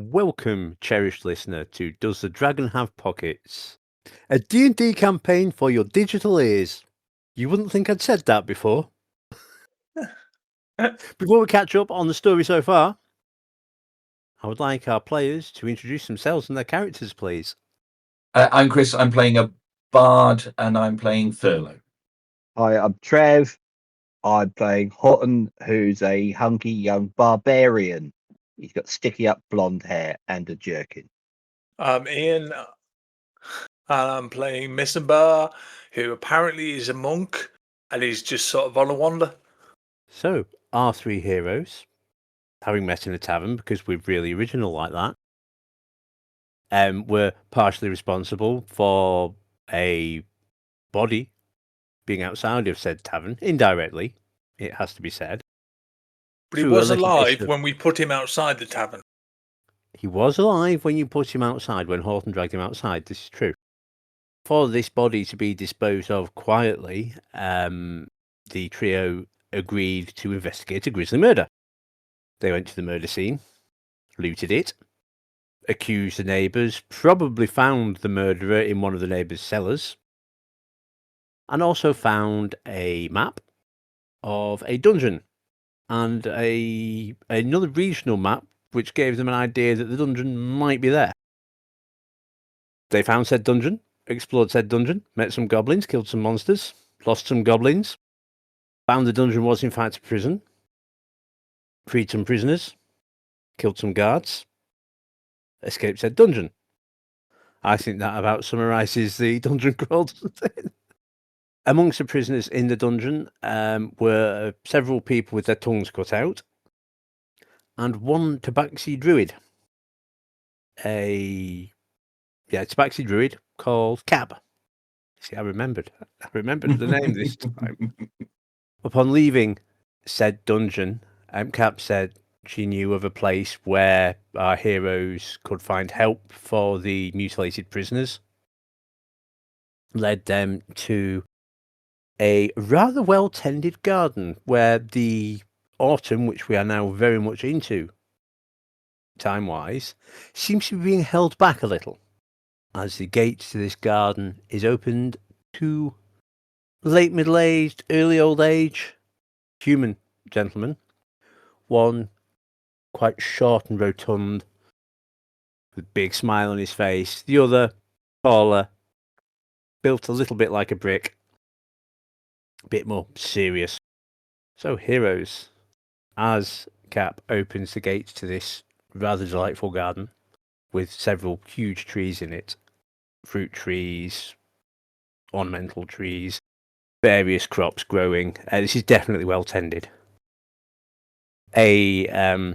Welcome, cherished listener, to Does the Dragon Have Pockets? A D&D campaign for your digital ears. You wouldn't think I'd said that before. Before we catch up on the story so far, I would like our players to introduce themselves and their characters, please. I'm Chris. I'm playing a bard, and I'm playing Thurlow. Hi, I'm Trev. I'm playing Horton, who's a hunky young barbarian. He's got sticky up blonde hair and a jerkin. I'm Iain, and I'm playing Missenbar, who apparently is a monk, and he's just sort of on a wander. So, our three heroes, having met in a tavern because we're really original like that, were partially responsible for a body being outside of said tavern, indirectly, it has to be said. But he Through a was little alive bit of- when we put him outside the tavern. He was alive when you put him outside, when Horton dragged him outside, this is true. For this body to be disposed of quietly, the trio agreed to investigate a grisly murder. They went to the murder scene, looted it, accused the neighbours, probably found the murderer in one of the neighbours' cellars, and also found a map of a dungeon and another regional map which gave them an idea that the dungeon might be there. They found said dungeon, explored said dungeon, met some goblins, killed some monsters, lost some goblins, found the dungeon was in fact a prison, freed some prisoners, killed some guards, escaped said dungeon. I think that about summarises the dungeon crawl, doesn't it? Amongst the prisoners in the dungeon were several people with their tongues cut out, and one tabaxi druid. Tabaxi druid called Cab. See, I remembered the name this time. Upon leaving said dungeon, Cap said she knew of a place where our heroes could find help for the mutilated prisoners. Led them to a rather well-tended garden where the autumn, which we are now very much into, time-wise, seems to be being held back a little, as the gate to this garden is opened to late middle-aged, early old age human gentleman, one quite short and rotund, with a big smile on his face, the other taller, built a little bit like a brick, a bit more serious. So, heroes, as Cap opens the gates to this rather delightful garden with several huge trees in it, fruit trees, ornamental trees, various crops growing. This is definitely well tended. A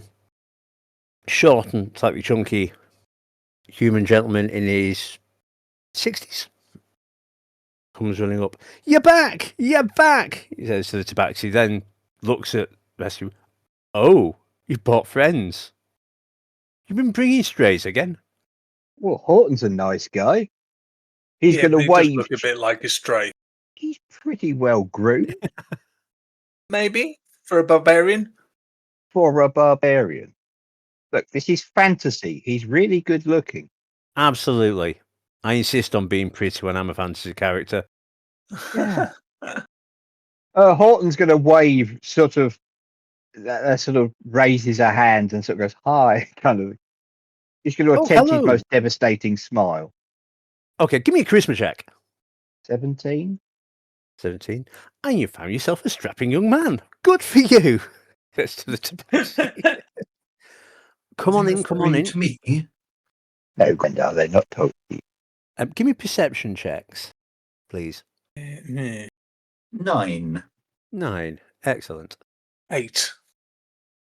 short and slightly chunky human gentleman in his 60s comes running up. You're back! You're back! He says to the tabaxi, then looks at the rest of you. Oh, you brought friends. You've been bringing strays again? Well, Horton's a nice guy. He's going but to he does wave. look a bit like a stray. He's pretty well groomed Maybe, for a barbarian. for a barbarian. Look, this is fantasy. He's really good looking. Absolutely. I insist on being pretty when I'm a fantasy character. Yeah. Horton's going to wave, sort of raises her hand and sort of goes, hi, kind of. He's going to attempt his hello. most devastating smile. Okay, give me a charisma check. 17? 17. And you found yourself a strapping young man. Good for you. Gets to the tabaxi. Come on in. To me? No, Gwenda, they're not told you. Give me perception checks, please. 9. 9. Excellent. 8.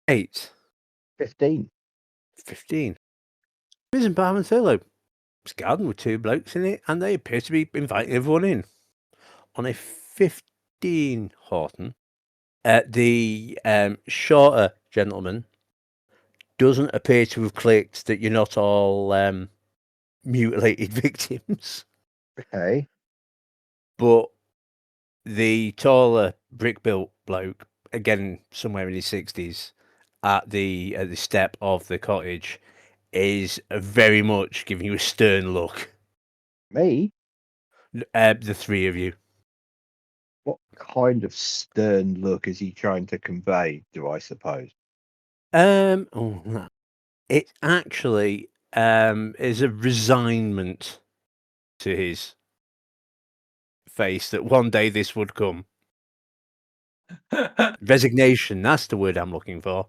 8. 15. 15. Missenbar and Thurlow. It's a garden with two blokes in it, and they appear to be inviting everyone in. On a 15, Horton, the shorter gentleman doesn't appear to have clicked that you're not all mutilated victims. Okay. But the taller brick-built bloke, again somewhere in his 60s, at the step of the cottage, is very much giving you a stern look. Me? The three of you. What kind of stern look is he trying to convey, do I suppose? It actually is a resignment to his face that one day this would come. Resignation, that's the word I'm looking for.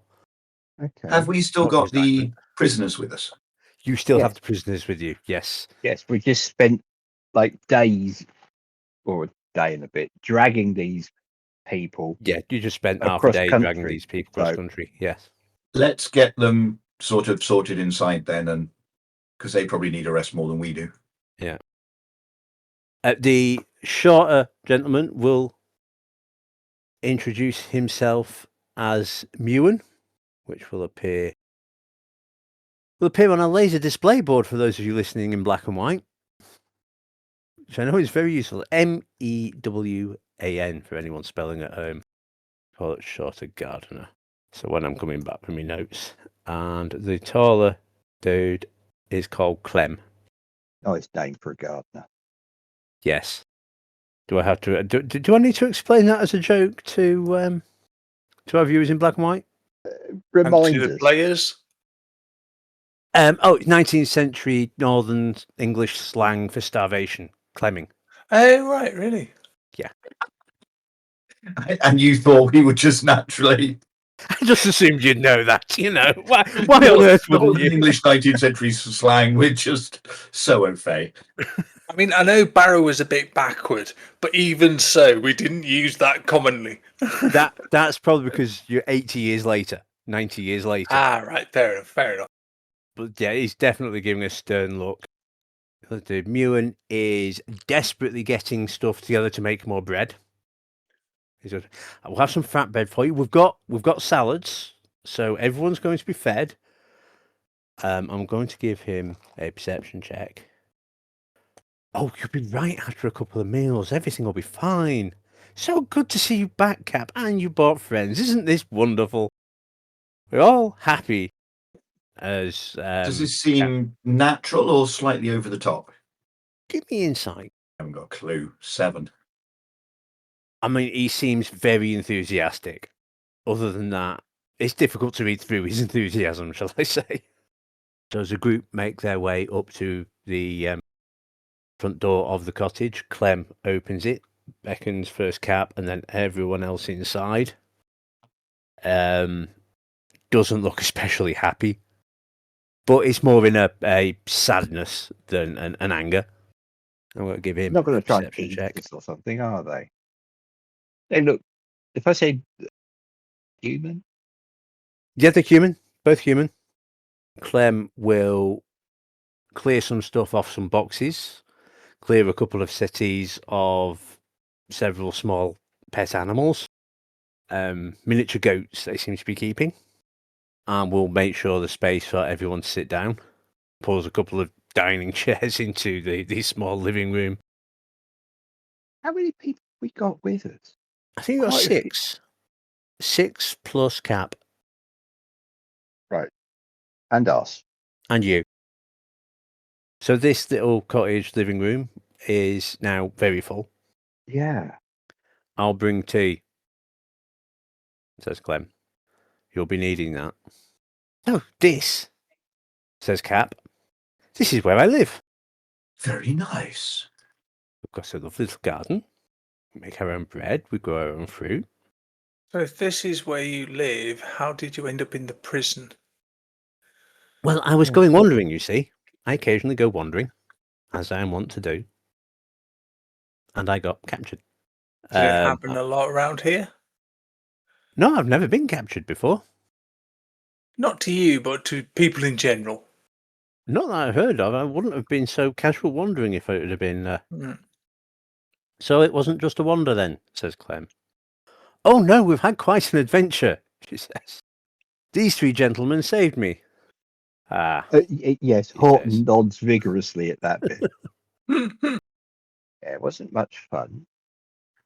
Okay. Have we still Not got the resentment. prisoners with us? You still Yeah. have the prisoners with you, yes. Yes, we just spent like days, or a day and a bit, dragging these people. Yeah, you just spent half a Across day country, dragging these people cross so- country, yes. Let's get them sort of sorted inside then, and because they probably need a rest more than we do. The shorter gentleman will introduce himself as Mewan, which will appear on a laser display board for those of you listening in black and white. Which I know is very useful. MEWAN for anyone spelling at home. Call it shorter gardener. So when I'm coming back from my notes. And the taller dude is called Clem. Oh, it's named for a gardener. Yes. Do I have to? Do I need to explain that as a joke to our viewers in black and white? And to Remind the us. players. 19th century Northern English slang for starvation. Clemming. Oh, right, really? And you thought we would just naturally. I just assumed you'd know that. Why on earth wouldn't Northern you? English 19th century slang? We're just so au fait. I mean, I know Barrow was a bit backward, but even so, we didn't use that commonly. That's probably because you're 80 years later, 90 years later. Right, fair enough. But yeah, he's definitely giving a stern look. The dude, Mewan is desperately getting stuff together to make more bread. He said, "We'll have some fat bread for you. We've got salads, so everyone's going to be fed." I'm going to give him a perception check. Oh, you'll be right after a couple of meals. Everything will be fine. So good to see you back, Cap, and you brought friends. Isn't this wonderful? We're all happy. As Does this seem natural or slightly over the top? give me insight. I haven't got a clue. 7. I mean, he seems very enthusiastic. Other than that, it's difficult to read through his enthusiasm, shall I say. So as a group make their way up to the front door of the cottage, Clem opens it, beckons first Cap, and then everyone else inside. Doesn't look especially happy, but it's more in a sadness than an anger. I'm going to give him Not going a to try and perception eat check. this or something, are they? They look. If I say human, Yeah, they're human, both human. Clem will clear some stuff off some boxes, clear a couple of settees of several small pet animals, miniature goats they seem to be keeping, and we'll make sure there's space for everyone to sit down. Pulls a couple of dining chairs into the small living room. how many people we got with us? I think you've got Quite a few. 6. 6 plus Cap And us. and you. So this little cottage living room is now very full. Yeah. I'll bring tea, says Clem. You'll be needing that. No, this, says Cap. This is where I live. Very nice. We've got a lovely little garden. We make our own bread. We grow our own fruit. So if this is where you live, how did you end up in the prison? Well, I was Yeah. going wandering, you see. I occasionally go wandering, as I am wont to do. And I got captured. Did it happen a lot around here? No, I've never been captured before. Not to you, but to people in general. Not that I've heard of. I wouldn't have been so casual wandering if it would have been. Mm. So it wasn't just a wander then, says Clem. Oh no, we've had quite an adventure, she says. These 3 gentlemen saved me. Ah, Yes, He Horton says. nods vigorously at that bit. Yeah, it wasn't much fun.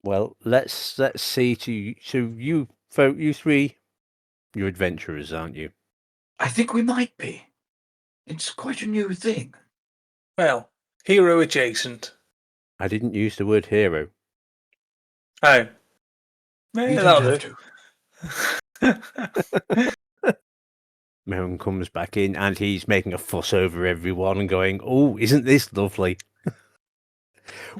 well, let's see to you. So you 3, you're adventurers, aren't you? I think we might be. It's quite a new thing. Well, hero adjacent. I didn't use the word hero. Oh. You Yeah, don't that'll have do. to. Merrin comes back in and he's making a fuss over everyone and going, "Oh, isn't this lovely?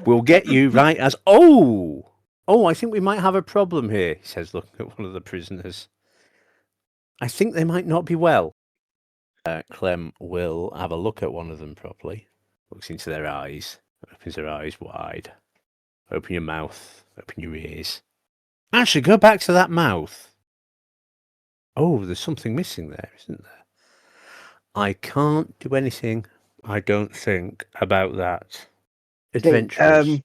We'll get you right as oh, I think we might have a problem here," he says, looking at one of the prisoners. "I think they might not be well." Clem will have a look at one of them properly, looks into their eyes, opens her eyes wide. Open your mouth, open your ears. Actually, go back to that mouth. Oh, there's something missing there, isn't there? I can't do anything, I don't think, about that. Adventurers,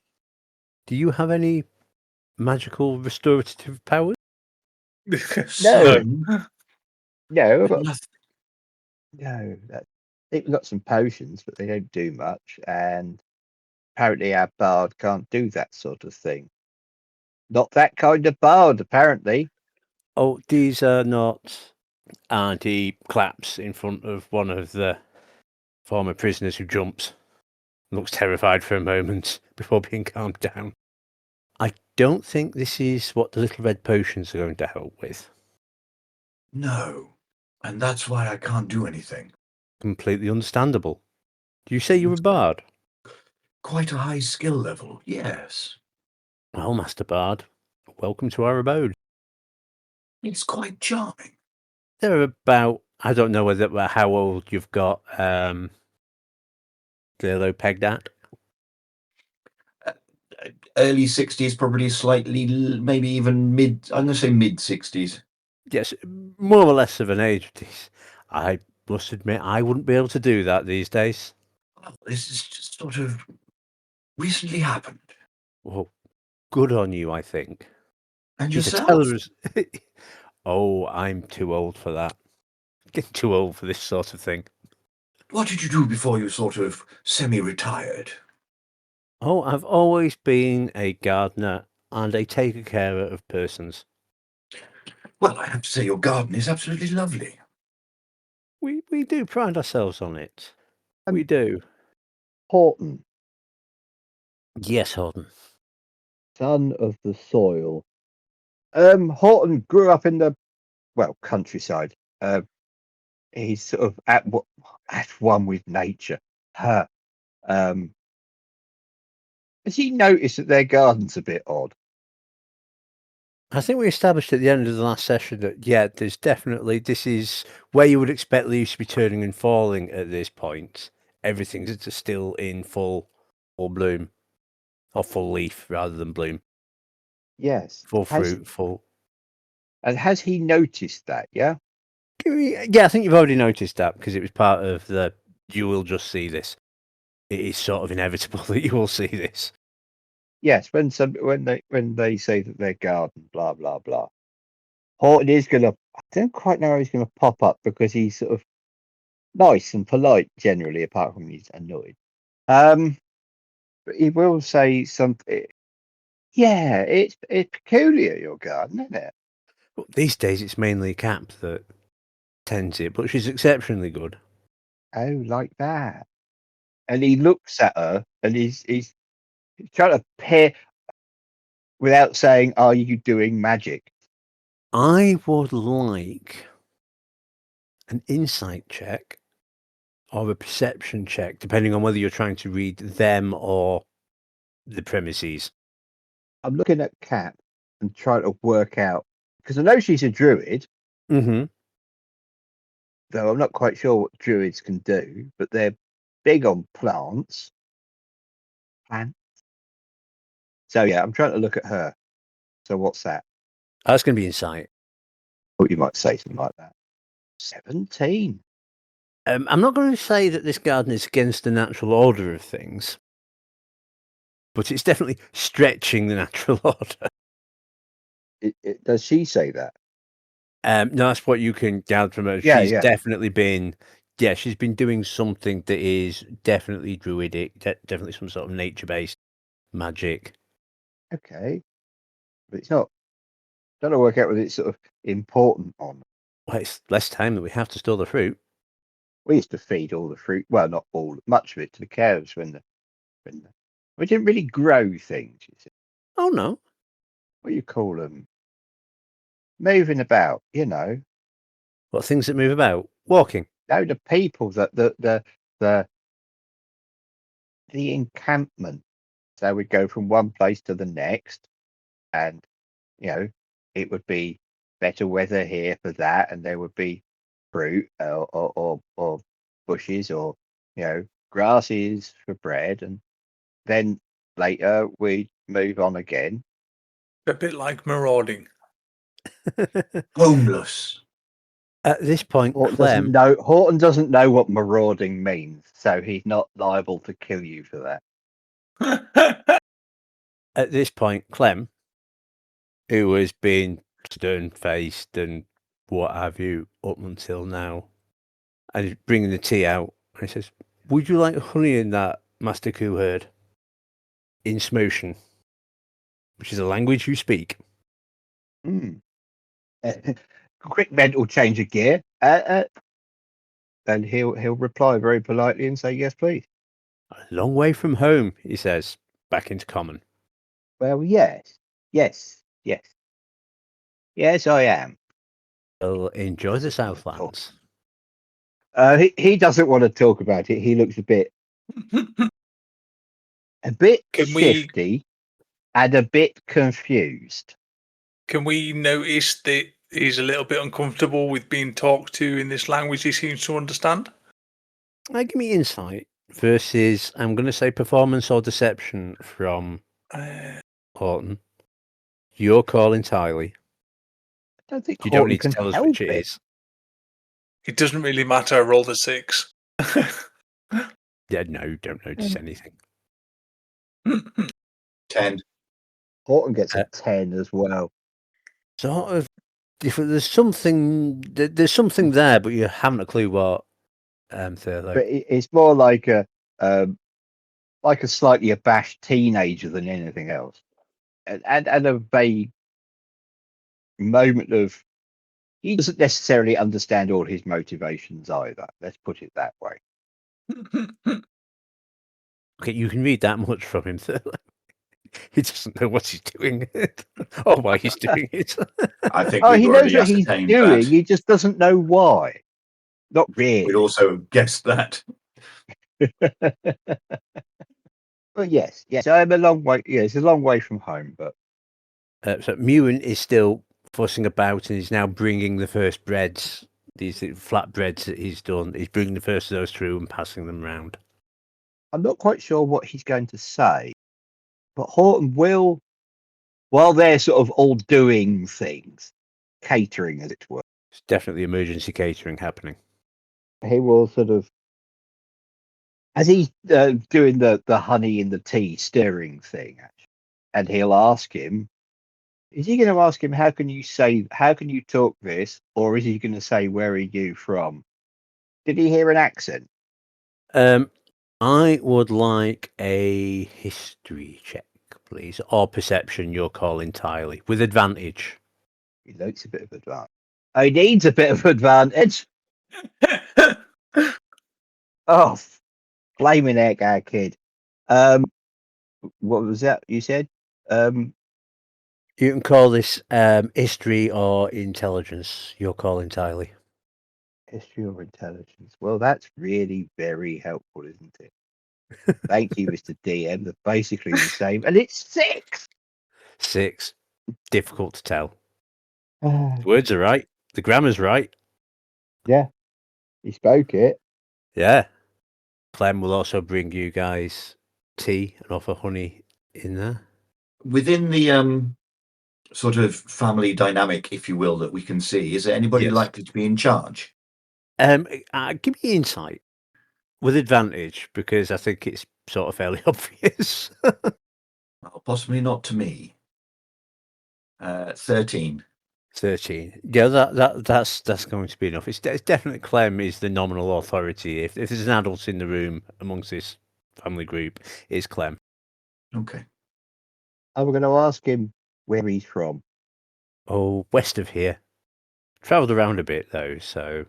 do you have any magical restorative powers? No. Some, No, I've but got, nothing. no. I think we've got some potions, but they don't do much. And apparently our bard can't do that sort of thing. Not that kind of bard, apparently. Oh, these are not. And he claps in front of one of the former prisoners who jumps. Looks terrified for a moment before being calmed down. I don't think this is what the little red potions are going to help with. No. And that's why I can't do anything. Completely understandable. Do you say you're a bard? Quite a high skill level, yes. Well, Master Bard, welcome to our abode. It's quite charming. They're about, I don't know how old you've got Thurlow pegged at. Early 60s, probably slightly, maybe even I'm going to say mid 60s. Yes, more or less of an age. I must admit, I wouldn't be able to do that these days. Well, this has just sort of recently happened. Well, good on you, I think. And She's a yourself? teller. Oh, I'm too old for that. Getting too old for this sort of thing. What did you do before you sort of semi-retired? Oh, I've always been a gardener and a taker care of persons. Well, I have to say your garden is absolutely lovely. We do pride ourselves on it. We do. Horton, Yes, Horton. son of the soil. Horton grew up in the countryside. He's sort of at one with nature. Has he noticed that their garden's a bit odd? I think we established at the end of the last session that, yeah, there's definitely, this is where you would expect leaves to be turning and falling at this point. Everything's still in full bloom. Or full leaf rather than bloom. Yes. Full fruit, full... And has he noticed that, yeah? Yeah, I think you've already noticed that because it was part of the, you will just see this. It is sort of inevitable that you will see this. Yes, when they say that their garden, blah blah blah. Horton is gonna. I don't quite know how he's gonna pop up because he's sort of nice and polite generally, apart from he's annoyed. But he will say something. Yeah, it's peculiar, your garden, isn't it? Well, these days it's mainly Cap that tends it, but she's exceptionally good. Oh, like that. And he looks at her, and he's trying to pair without saying, "Are you doing magic?" I would like an insight check or a perception check, depending on whether you're trying to read them or the premises. I'm looking at Cat and trying to work out because I know she's a druid, Mm-hmm. though I'm not quite sure what druids can do, but they're big on plants. So yeah, I'm trying to look at her. So what's that? That's going to be insight. Thought you might say something like that. 17. I'm not going to say that this garden is against the natural order of things, but it's definitely stretching the natural order. Does she say that? No, that's what you can gather from her. Yeah, She's yeah. definitely been, she's been doing something that is definitely druidic, definitely some sort of nature-based magic. Okay, but it's not. Trying to work out whether it's sort of important on. Well, it's less time that we have to store the fruit. We used to feed all the fruit, well, not all, much of it to the cows we didn't really grow things. You see. Oh no. What do you call them? Moving about, you know. What things that move about? Walking. No, the people that the encampment. So we'd go from one place to the next, and you know, it would be better weather here for that, and there would be fruit or bushes or grasses for bread, and then later we'd move on again. A bit like marauding. Homeless. At this point, Clem. Horton doesn't know what marauding means, so he's not liable to kill you for that. At this point, Clem, who has been stern-faced and what have you up until now, and he's bringing the tea out, and he says, "Would you like honey in that, Master Cooherd?" In Smotion, which is a language you speak. Quick mental change of gear, and he'll reply very politely and say, "Yes, please." A long way from home, he says, back into common. Well, yes, I am. Well, enjoy the Southlands. He doesn't want to talk about it. He looks a bit shifty and a bit confused. Can we notice that he's a little bit uncomfortable with being talked to in this language he seems to understand? Give me insight versus, I'm going to say performance or deception from Horton. Your call entirely. I don't think You don't Horton need to can tell us help which it it. is. It doesn't really matter. I rolled a 6. Yeah, no, you don't notice anything. 10. Horton gets a 10 as well. Sort of. If there's something there, but you haven't a clue what. Thurlow. But it's more like a slightly abashed teenager than anything else, and a vague moment of he doesn't necessarily understand all his motivations either. Let's put it that way. Okay, you can read that much from him, Thurlow. He doesn't know what he's doing or why he's doing it. I think Oh, we've he knows already what he's ascertained doing. that. He just doesn't know why. Not really. We'd also guessed that. Well, yes. I'm a long way. Yeah, it's a long way from home, but So Muin is still fussing about, and he's now bringing the first breads, these flat breads that he's done. He's bringing the first of those through and passing them round. I'm not quite sure what he's going to say. But Horton will, while they're sort of all doing things, catering as it were, It's definitely emergency catering happening. he will sort of, as he's doing the honey in the tea stirring thing, actually, and he'll ask him, is he going to ask him, how can you talk this? Or is he going to say, where are you from? Did he hear an accent? I would like a history check, please, or perception, your call entirely, with advantage. He likes a bit of advantage. He needs a bit of advantage. Oh, flaming heck, our kid. What was that you said? You can call this history or intelligence, your call entirely. History or intelligence? Well, that's really very helpful, isn't it? Thank you, Mr. DM. They're basically the same, and it's 6. 6. Difficult to tell. The words are right. The grammar's right. Yeah, he spoke it. Yeah. Clem will also bring you guys tea and offer honey in there. Within the sort of family dynamic, if you will, that we can see, is there anybody Yes. likely to be in charge? Give me insight with advantage, because I think it's sort of fairly obvious. Well, possibly not to me. 13. 13. Yeah, that's going to be enough. It's definitely Clem is the nominal authority. If there's an adult in the room amongst this family group, it's Clem. Okay. And we're going to ask him where he's from. Oh, west of here. Travelled around a bit though, so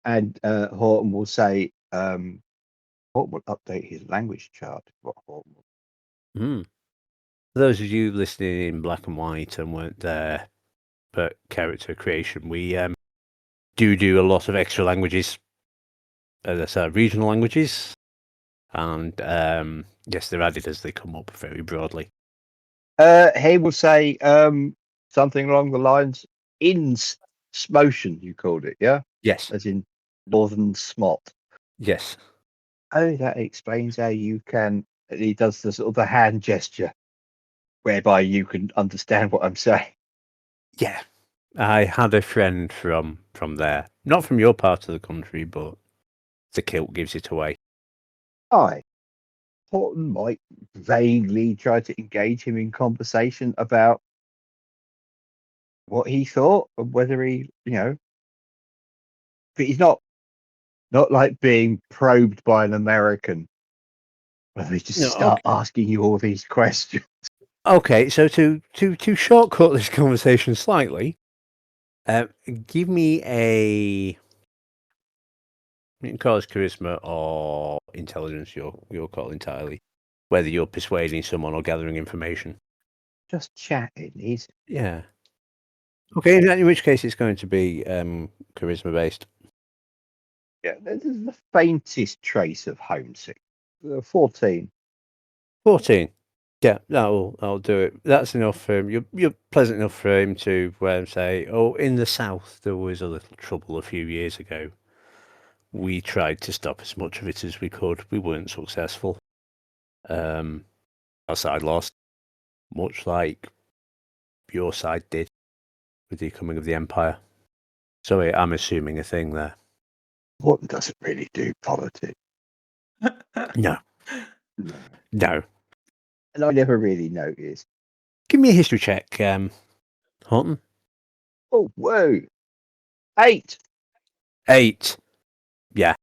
And Horton will say, Horton will update his language chart. What Horton will. Hmm. For those of you listening in black and white and weren't there for character creation, we do a lot of extra languages, regional languages, and yes, they're added as they come up very broadly. He will say something along the lines in Smotion, you called it, yeah? Yes, As in Northern Smot. yes. Oh, that explains how you can. He does the sort of the hand gesture, whereby you can understand what I'm saying. Yeah, I had a friend from there, not from your part of the country, but the kilt gives it away. Aye. Horton might vaguely try to engage him in conversation about what he thought and whether he, but he's not like being probed by an American, where they just No, start asking you all these questions. Okay, so to shortcut this conversation slightly, give me a. You can call it charisma or intelligence. Your call entirely. Whether you're persuading someone or gathering information. Just chatting. He's Yeah. Okay, in which case it's going to be charisma based. there's the faintest trace of homesick. 14. 14. Yeah, that'll do it. That's enough for him. You're pleasant enough for him to say, "Oh, in the south there was a little trouble a few years ago. We tried to stop as much of it as we could. We weren't successful. Our side lost, much like your side did with the coming of the Empire. Sorry, I'm assuming a thing there. Horton doesn't really do politics. No. No. And I never really noticed. Give me a history check, Horton. Oh, whoa. 8. 8. Yeah.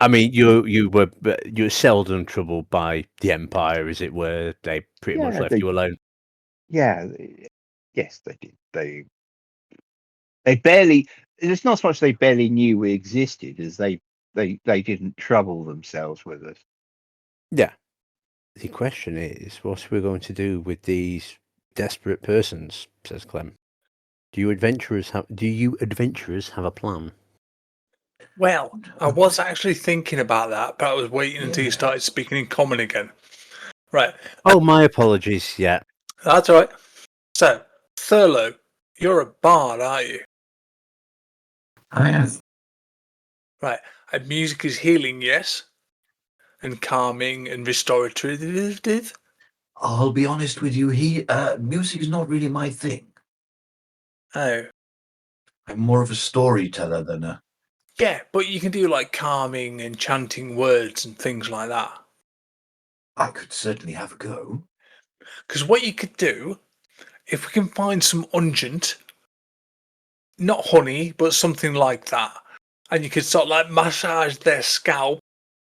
I mean, you were seldom troubled by the Empire, as it were. They pretty much left you alone. Yeah. Yes, they did. They barely. It's not so much they barely knew we existed as they didn't trouble themselves with us. Yeah. The question is, what are we going to do with these desperate persons? Says Clem. Do you adventurers have a plan? Well, I was actually thinking about that, but I was waiting until you Yeah. started speaking in common again. Right. Oh, my apologies. Yeah. That's all right. So, Thurlow, you're a bard, aren't you? I am. Right. And music is healing, yes? And calming and restorative. I'll be honest with you. Music is not really my thing. Oh. I'm more of a storyteller than a. Yeah, but you can do like calming and chanting words and things like that. I could certainly have a go. Because what you could do, if we can find some unguent, not honey, but something like that, and you could sort of like massage their scalp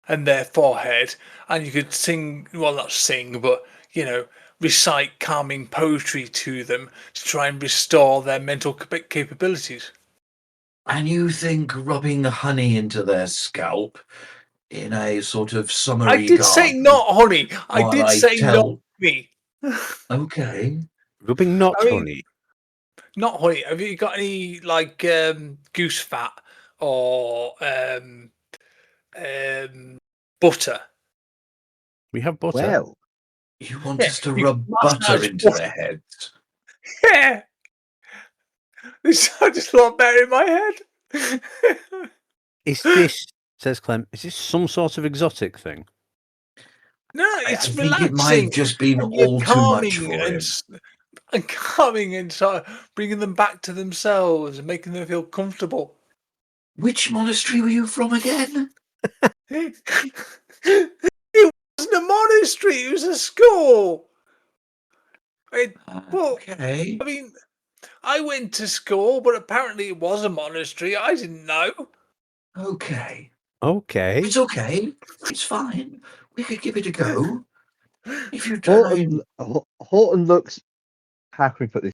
and their forehead, and you could sing, well, not sing, but, recite calming poetry to them to try and restore their mental capabilities. And you think rubbing honey into their scalp in a sort of summery I did say garden not honey. I while did I say not tell- honey. Okay. Rubbing not I mean- honey. Not honey. Have you got any like goose fat or butter? We have butter. Well, You want Yeah, us to you rub massage butter into butter. their heads? Yeah. I just thought better in my head. Is this, says Clem, is this some sort of exotic thing? No, it's I think relaxing. it might have just been and you're all too much calming for him. and calming and sort of bringing them back to themselves and making them feel comfortable. Which monastery were you from again? It wasn't a monastery, it was a school. Well, Okay. I mean, I went to school, but apparently it was a monastery. I didn't know. Okay. Okay. It's okay. It's fine. We could give it a go. If you try. Horton looks. How can we put this?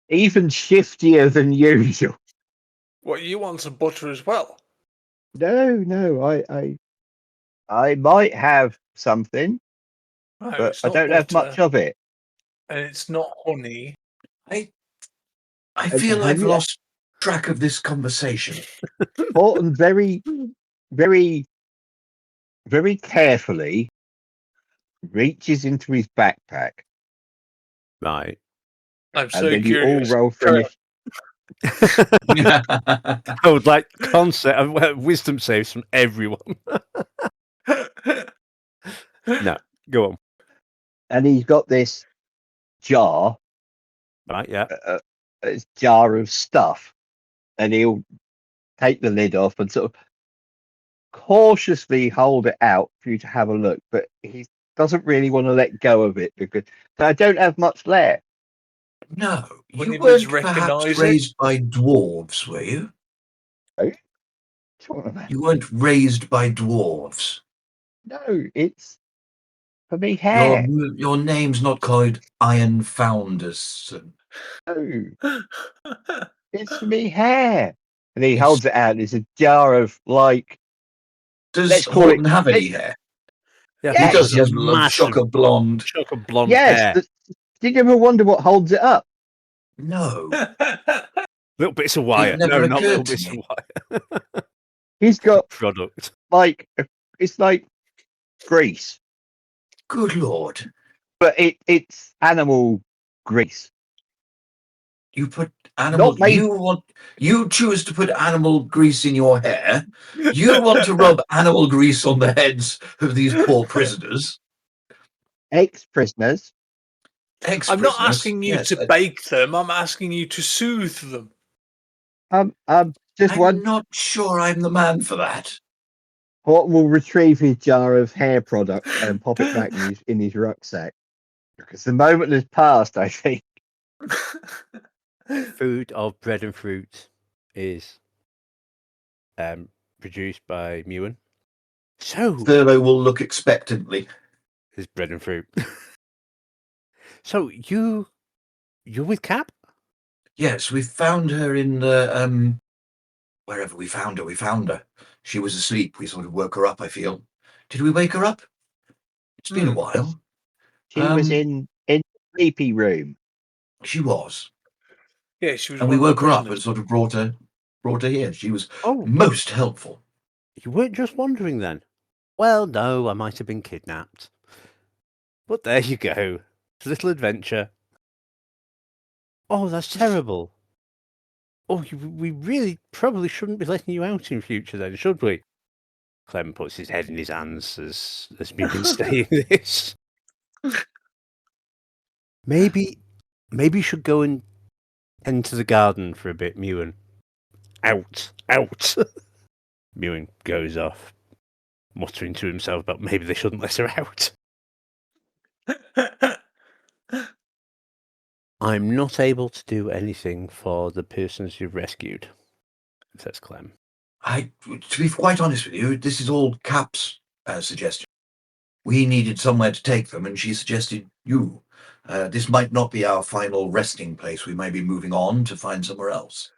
Even shiftier than usual. What, you want some butter as well? No, I might have something, No, but it's I not don't have butter, much of it. and it's not honey. I And feel have I've you- lost track of this conversation. Horton very, very, very carefully reaches into his backpack, Right. I'm and so then you all curious. roll for Trev, initiative. I would like concept wisdom saves from everyone. No, go on. And he's got this jar, Right, yeah. a jar of stuff, and he'll take the lid off and sort of cautiously hold it out for you to have a look, but he doesn't really want to let go of it because I don't have much left. No, Wouldn't you you just weren't perhaps recognise it? raised by dwarves, were you? Talking about- You weren't raised by dwarves. No, it's for me hair. Your name's not called Iain Founderson. No, it's for me hair. And he It's- holds it out. It's a jar of like, Does let's call Horton it- have any hair? Yeah, Yes. He does. He has massive shock of blonde. shock of blonde yes. hair. Did you ever wonder what holds it up? No. Little bits of wire. never No, not little occurred to bits of me. wire. He's got Product. like it's like grease, Good Lord. but it's animal grease. You put animal. Not made- You choose to put animal grease in your hair. You want to rub animal grease on the heads of these poor prisoners. Ex-prisoners. I'm not asking you Yes, to bake them. I'm asking you to soothe them. Just I'm one. not sure I'm the man for that. Horton will retrieve his jar of hair product and pop it back in his rucksack because the moment has passed. I think. Food of bread and fruit is produced by Mewan. So Thurlow will look expectantly. is bread and fruit. So you're with Cap? Yes, we found her in the wherever we found her. She was asleep. We sort of woke her up, I feel. Did we wake her up? It's been a while. She was in the sleepy room. She was. Yeah, she was. And we one of woke the her up and prisoners. sort of brought her here. She was Oh, most helpful. you weren't just wandering then? Well, no, I might have been kidnapped. But there you go. It's a little adventure. Oh, that's terrible. Oh, we really probably shouldn't be letting you out in future then, should we? Clem puts his head in his hands as Mewan saying this. Maybe you should go and enter the garden for a bit, Mewan. Out. Mewan goes off, muttering to himself about maybe they shouldn't let her out. I'm not able to do anything for the persons you've rescued, says Clem. To be quite honest with you, this is all Cap's suggestion. We needed somewhere to take them, and she suggested you. This might not be our final resting place. We may be moving on to find somewhere else.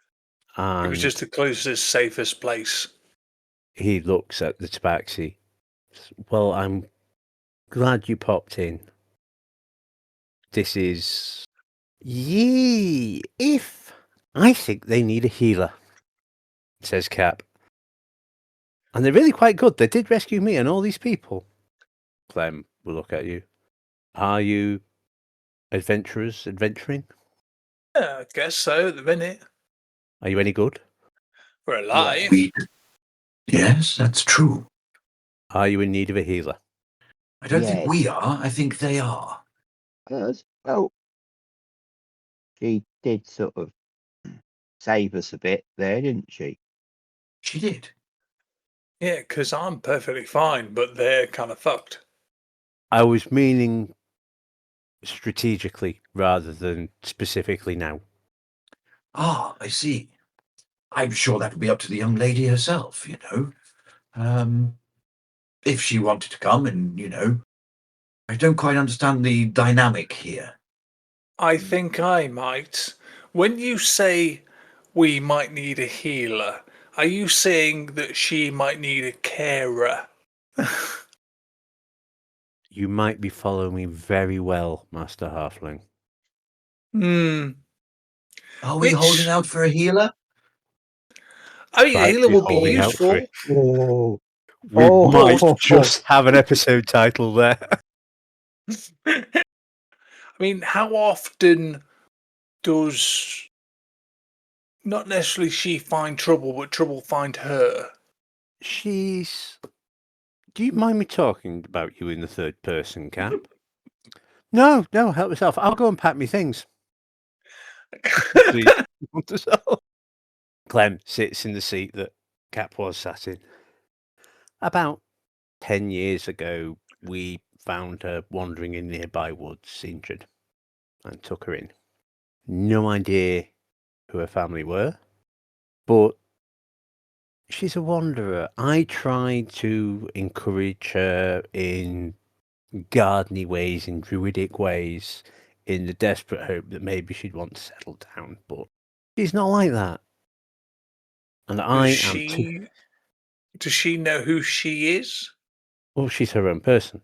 It was And just the closest, safest place. he looks at the tabaxi. Well, I'm glad you popped in. This is... Yee! If I think they need a healer, says Cap. And they're really quite good. They did rescue me and all these people. Clem will look at you. Are you adventurers adventuring? Yeah, I guess so. At the minute, Are you any good? we're alive. Yes, that's true. Are you in need of a healer? I don't think Yes. we are. I think they are. Well, she did sort of save us a bit there, didn't she? She did. Yeah, because I'm perfectly fine, but they're kind of fucked. I was meaning strategically rather than specifically now. Ah, I see. I'm sure that would be up to the young lady herself, you know. If she wanted to come and, you know, I don't quite understand the dynamic here. I think I might. When you say we might need a healer, are you saying that she might need a carer? You might be following me very well, Master Halfling. Are we holding out for a healer? I mean, a Right, healer who's would be holding out for useful. it? We might just have an episode title there. I mean, how often does not necessarily she find trouble, but trouble find her? She's... Do you mind me talking about you in the third person, Cap? No, help yourself. I'll go and pack me things. Please. Clem sits in the seat that Cap was sat in. About 10 years ago, we found her wandering in nearby woods, injured, and took her in. No idea who her family were, but she's a wanderer. I tried to encourage her in gardening ways, in druidic ways, in the desperate hope that maybe she'd want to settle down, but she's not like that. And I am too... Does she know who she is? Well, she's her own person.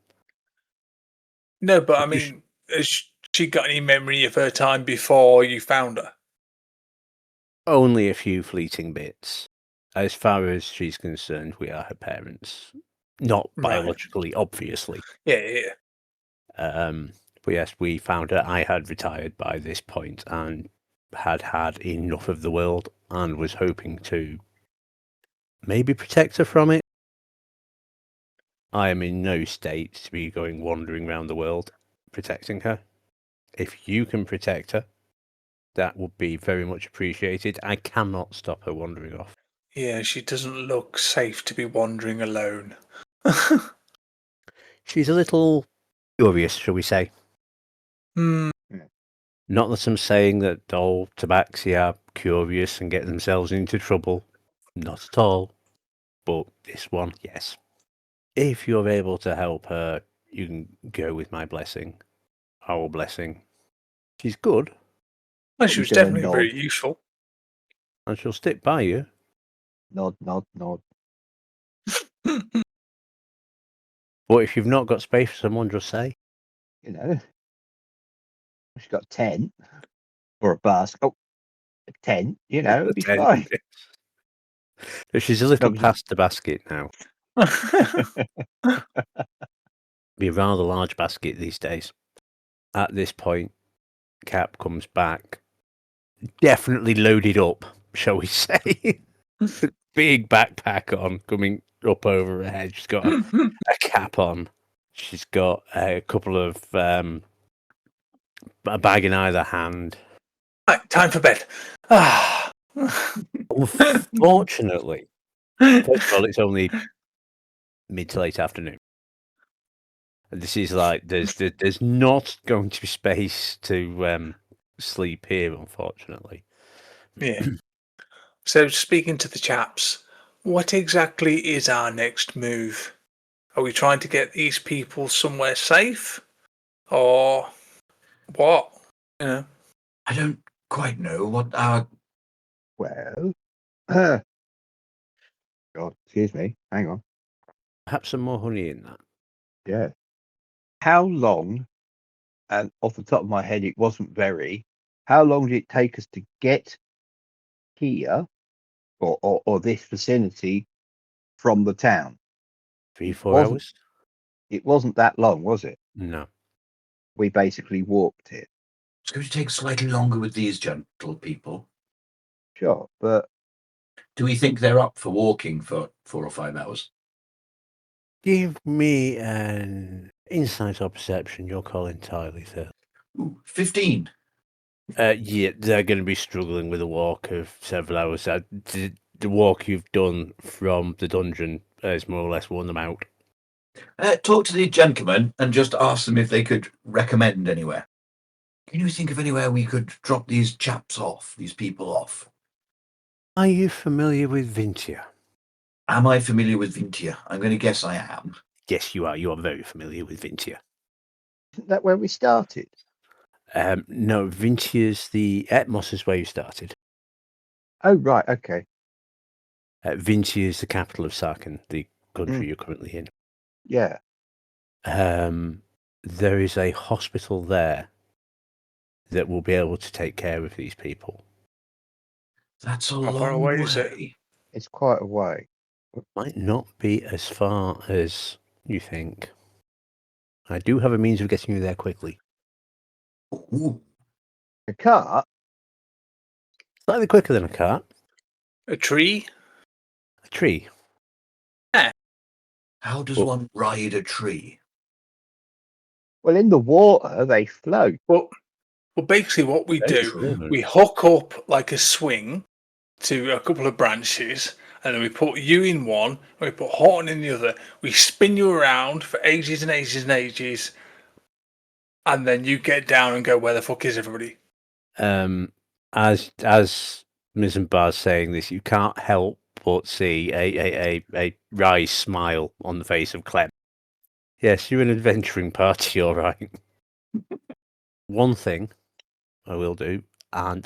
No, but I mean, has she got any memory of her time before you found her? Only a few fleeting bits. As far as she's concerned, we are her parents. Not Right. biologically, obviously. Yeah. But yes, we found her. I had retired by this point and had had enough of the world and was hoping to maybe protect her from it. I am in no state to be going wandering around the world protecting her. If you can protect her, that would be very much appreciated. I cannot stop her wandering off. Yeah, she doesn't look safe to be wandering alone. She's a little curious, shall we say. Hmm. Not that I'm saying that all tabaxi are curious and get themselves into trouble. Not at all. But this one, yes. If you're able to help her, you can go with my blessing. Our blessing. She's good, Well, she was definitely very useful. and she'll stick by you. Nod. But if you've not got space for someone, just say. You know, she's got a tent or a basket. Oh, a tent. You know, it'd be fine. She's a little No, past the basket now. Be a rather large basket these days. At this point, Cap comes back, definitely loaded up, shall we say. Big backpack on, coming up over her head. She's got a cap on. She's got a couple of a bag in either hand. Right, time for bed. Unfortunately, first of all, it's only mid to late afternoon. And this is like there's not going to be space to sleep here, unfortunately. Yeah. So, speaking to the chaps, what exactly is our next move? Are we trying to get these people somewhere safe? Or what? You know? I don't quite know what our... Well, God, excuse me. Hang on. Perhaps some more honey in that. Yeah. How long, and off the top of my head, it wasn't very, how long did it take us to get here or this vicinity from the town? 3-4 hours? It wasn't that long, was it? No. We basically walked it. It's going to take slightly longer with these gentle people. Sure, but... Do we think they're up for walking for 4 or 5 hours? Give me an insight or perception. Your call entirely, Thurlow. Ooh, 15. Yeah, they're going to be struggling with a walk of several hours. The walk you've done from the dungeon has more or less worn them out. Talk to the gentlemen and just ask them if they could recommend anywhere. Can you think of anywhere we could drop these chaps off, these people off? Are you familiar with Vintia? Am I familiar with Vintia? I'm going to guess I am. Yes, you are. You are very familiar with Vintia. Isn't that where we started? No, Vintia's the Etmos is where you started. Oh, right. Okay. Vinci is the capital of Sarkin, the country you're currently in. Yeah. There is a hospital there that will be able to take care of these people. That's a How far long away is it? way. It's quite a way. Might not be as far as you think. I do have a means of getting you there quickly. Ooh, A cart? Slightly quicker than a cart. A tree? A tree. how does Well- one ride a tree? Well, in the water, they float. Well, basically what we do, Excellent. we hook up like a swing to a couple of branches, and then we put you in one, and we put Horton in the other. We spin you around for ages and ages and ages, and then you get down and go, where the fuck is everybody? As Missenbar's saying this, you can't help but see a wry smile on the face of Clem. Yes, you're an adventuring party, all right. One thing I will do, and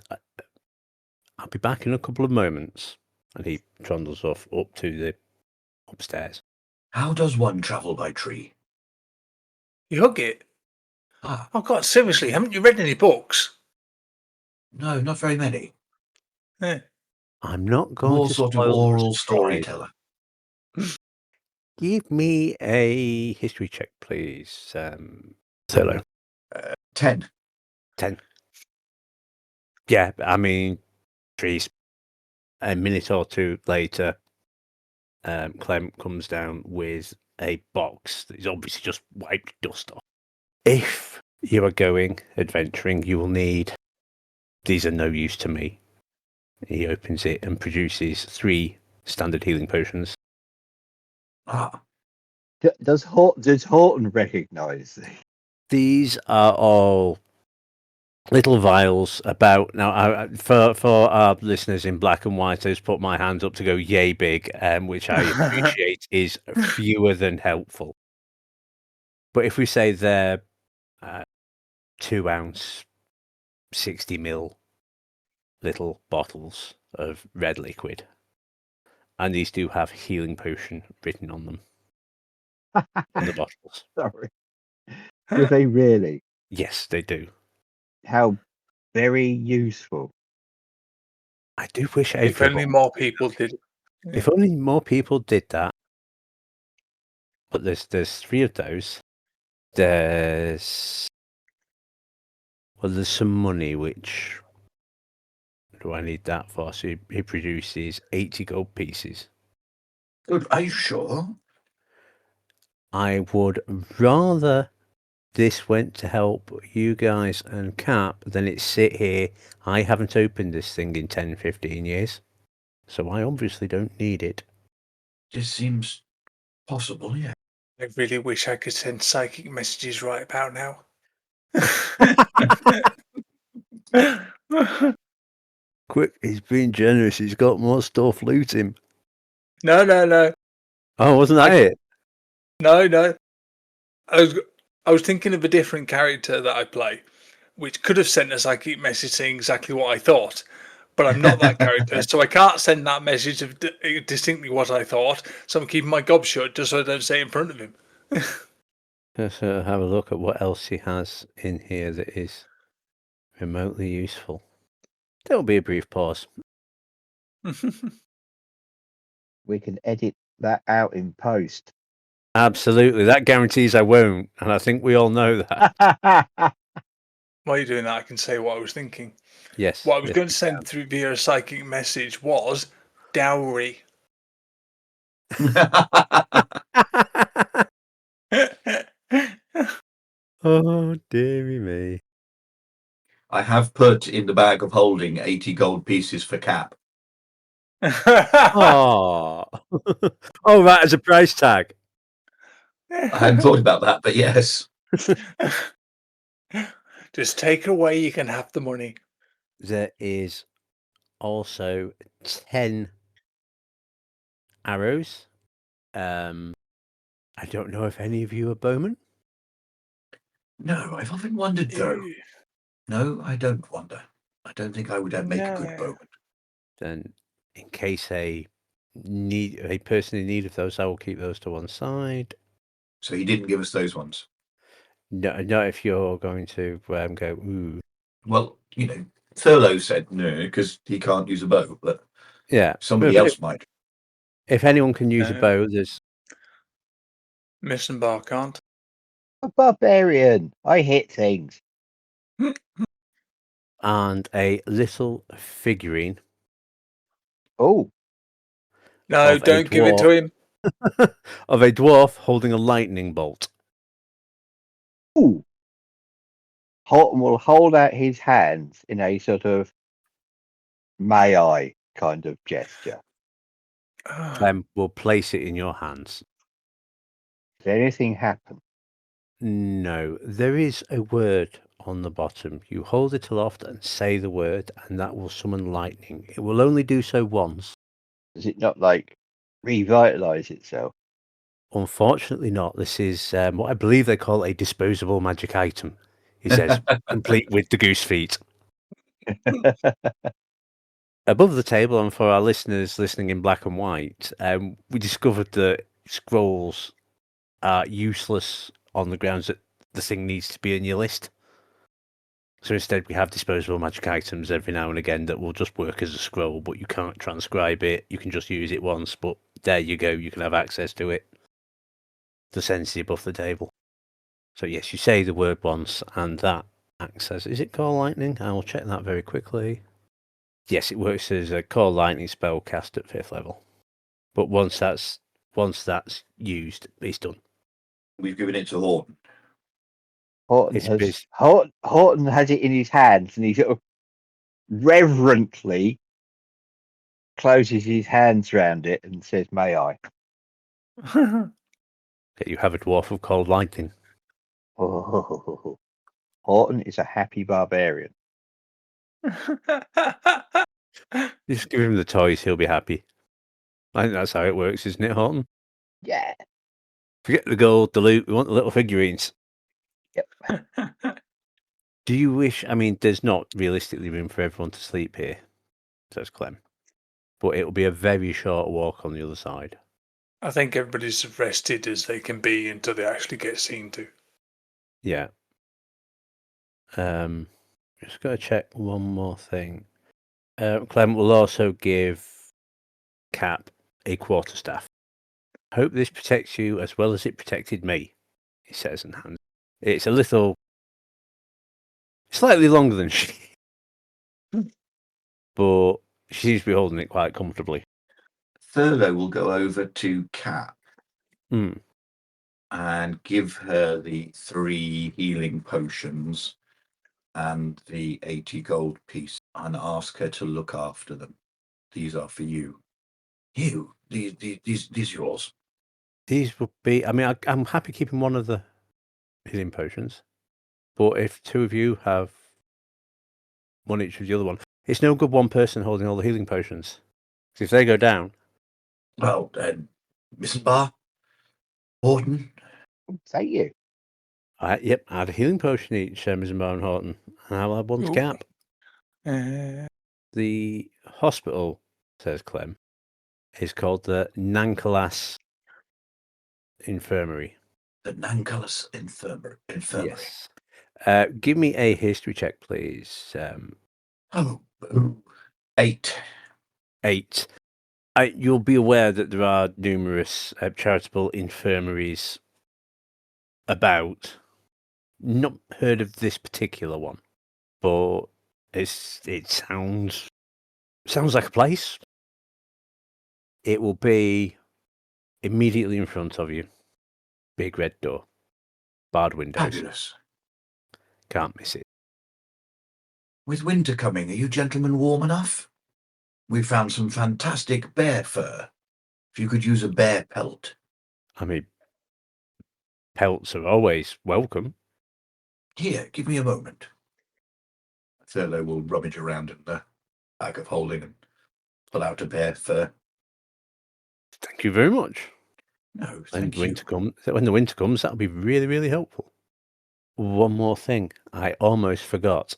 I'll be back in a couple of moments. And he trundles off up to the upstairs. How does one travel by tree? You hug it. Ah, Oh God, seriously, haven't you read any books? no, not very many. Yeah. I'm not going More to sort of spoil the oral surprise. storyteller. Give me a history check, please. Thurlow. 10. 10. Yeah, I mean, trees. A minute or two later, Clem comes down with a box that is obviously just wiped dust off. If you are going adventuring, you will need. These are no use to me. He opens it and produces 3 standard healing potions. Ah, Does Horton recognise these? These are all little vials about now. For our listeners in black and white, I just put my hands up to go yay big, which I appreciate is fewer than helpful. But if we say they're 2 ounce, 60 ml little bottles of red liquid, and these do have healing potion written on them on the bottles. Sorry. Do they really? Yes, they do. How very useful. I do wish If only everyone. more people did. If only more people did that. But there's 3 of those. There's some money, which do I need that for? So he produces 80 gold pieces. good. Are you sure? I would rather this went to help you guys and Cap than it sit here. I haven't opened this thing in 10, 15 years. So I obviously don't need it. This seems possible, yeah. I really wish I could send psychic messages right about now. Quick, he's being generous. He's got more stuff. Loot him. No. Oh, wasn't that it? No. I was thinking of a different character that I play, which could have sent a psychic message saying exactly what I thought. But I'm not that character, so I can't send that message of distinctly what I thought. So I'm keeping my gob shut just so I don't say it in front of him. Let's have a look at what else he has in here that is remotely useful. There will be a brief pause. We can edit that out in post. Absolutely. That guarantees I won't. And I think we all know that. While you're doing that, I can say what I was thinking. Yes. What I was yes, going to you send through via a psychic message was dowry. Oh, dearie me. I have put in the bag of holding 80 gold pieces for Cap. Oh. Oh, right, as a price tag. I hadn't thought about that, but yes. Just take it away, you can have the money. There is also 10 arrows. I don't know if any of you are bowmen. No, I've often wondered though. No, I don't wonder. I don't think I would make a good No. bowman. Then, in case a person in need of those, I will keep those to one side. So he didn't give us those ones. No, not if you're going to go, ooh. Well, Thurlow said no because he can't use a bow, but Yeah. somebody else might. If anyone can use a No. bow, there's Missenbar can't. A barbarian. I hit things. and a little figurine Oh, No, Of a don't give it to dwarf. him. of a dwarf holding a lightning bolt. ooh. Horton will hold out his hands in a sort of may I kind of gesture. Clem will place it in your hands. Does anything happen? No, there is a word on the bottom. You hold it aloft and say the word, and that will summon lightning. It will only do so once. Does it not like revitalize itself? Unfortunately not. This is what I believe they call a disposable magic item. He says, complete with the goose feet. Above the table, and for our listeners listening in black and white, we discovered that scrolls are useless on the grounds that the thing needs to be in your list. So instead we have disposable magic items every now and again that will just work as a scroll, but you can't transcribe it. You can just use it once, but there you go. You can have access to it. The sensei above the table. So yes, you say the word once and that acts as... Is it call lightning? I will check that very quickly. Yes, it works as a call lightning spell cast at 5th level. But once that's used, it's done. We've given it to Horton. Horton has it in his hands and he sort of reverently closes his hands round it and says, may I? You have a dwarf of cold lightning. Oh, Horton is a happy barbarian. Just give him the toys, he'll be happy. I think that's how it works, isn't it, Horton? Yeah. Forget the gold, the loot, we want the little figurines. Yep. Do you wish... I mean, there's not realistically room for everyone to sleep here, says Clem. But it'll be a very short walk on the other side. I think everybody's as rested as they can be until they actually get seen to. Yeah. Just got to check one more thing. Clem will also give Cap a quarterstaff. Hope this protects you as well as it protected me, he says and hands. It's a little... slightly longer than she... but she seems to be holding it quite comfortably. Thurlow will go over to Kat and give her the 3 healing potions and the 80 gold piece and ask her to look after them. These are for you. You? These yours? These would be... I mean, I'm happy keeping one of the healing potions. But if 2 of you have one each of the other one, it's no good one person holding all the healing potions. Because if they go down... Well, Missenbar? Horton? Is that you? Yep, I had a healing potion each, Missenbar and Horton. And I'll add one to Ooh. Cap. Uh, The hospital, says Clem, is called the Nankalas Infirmary. The Nankalas Infirmary. Yes. Give me a history check, please. 8. 8. You'll be aware that there are numerous charitable infirmaries about. Not heard of this particular one, but it sounds like a place. It will be immediately in front of you. Big red door. Barred windows. Fabulous. Can't miss it. With winter coming, are you gentlemen warm enough? We found some fantastic bear fur. If you could use a bear pelt. I mean, pelts are always welcome. Here, give me a moment. Thurlow will rummage around in the bag of holding and pull out a bear fur. Thank you very much. No, When thank you. When the winter comes, that'll be really, really helpful. One more thing I almost forgot.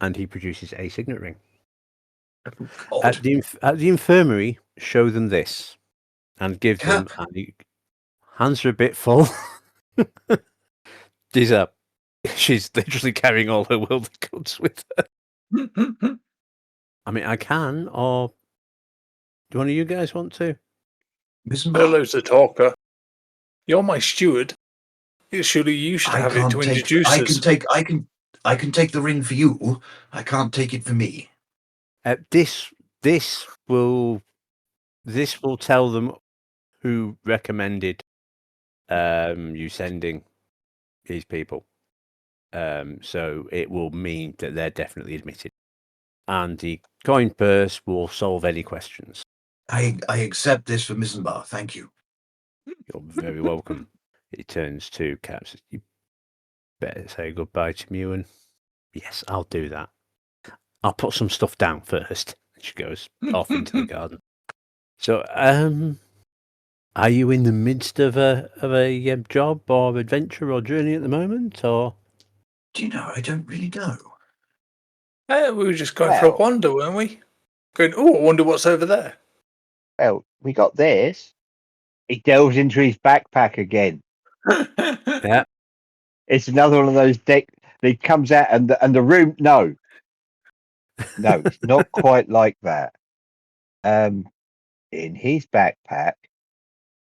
And he produces a signet ring. Odd. At the infirmary, show them this, and give them. Cap. And hands are a bit full. She's literally carrying all her worldly goods with her. I mean, I can, or do one of you guys want to? Missenbar. Thurlow's the talker. You're my steward. Surely you should have it to introduce us. I can take the ring for you. I can't take it for me. This will tell them who recommended you sending these people. So it will mean that they're definitely admitted, and the coin purse will solve any questions. I accept this for Missenbar. Thank you. You're very welcome. He turns to Kat. Says, you better say goodbye to Mewan. Yes, I'll do that. I'll put some stuff down first. She goes off into the garden. So, are you in the midst of a job or adventure or journey at the moment, or? Do you know? I don't really know. We were just going for a Well- wander, weren't we? Going, oh, I wonder what's over there. Well, we got this. He delves into his backpack again. Yeah. It's another one of those deck. He comes out and the room. No, it's not quite like that. In his backpack.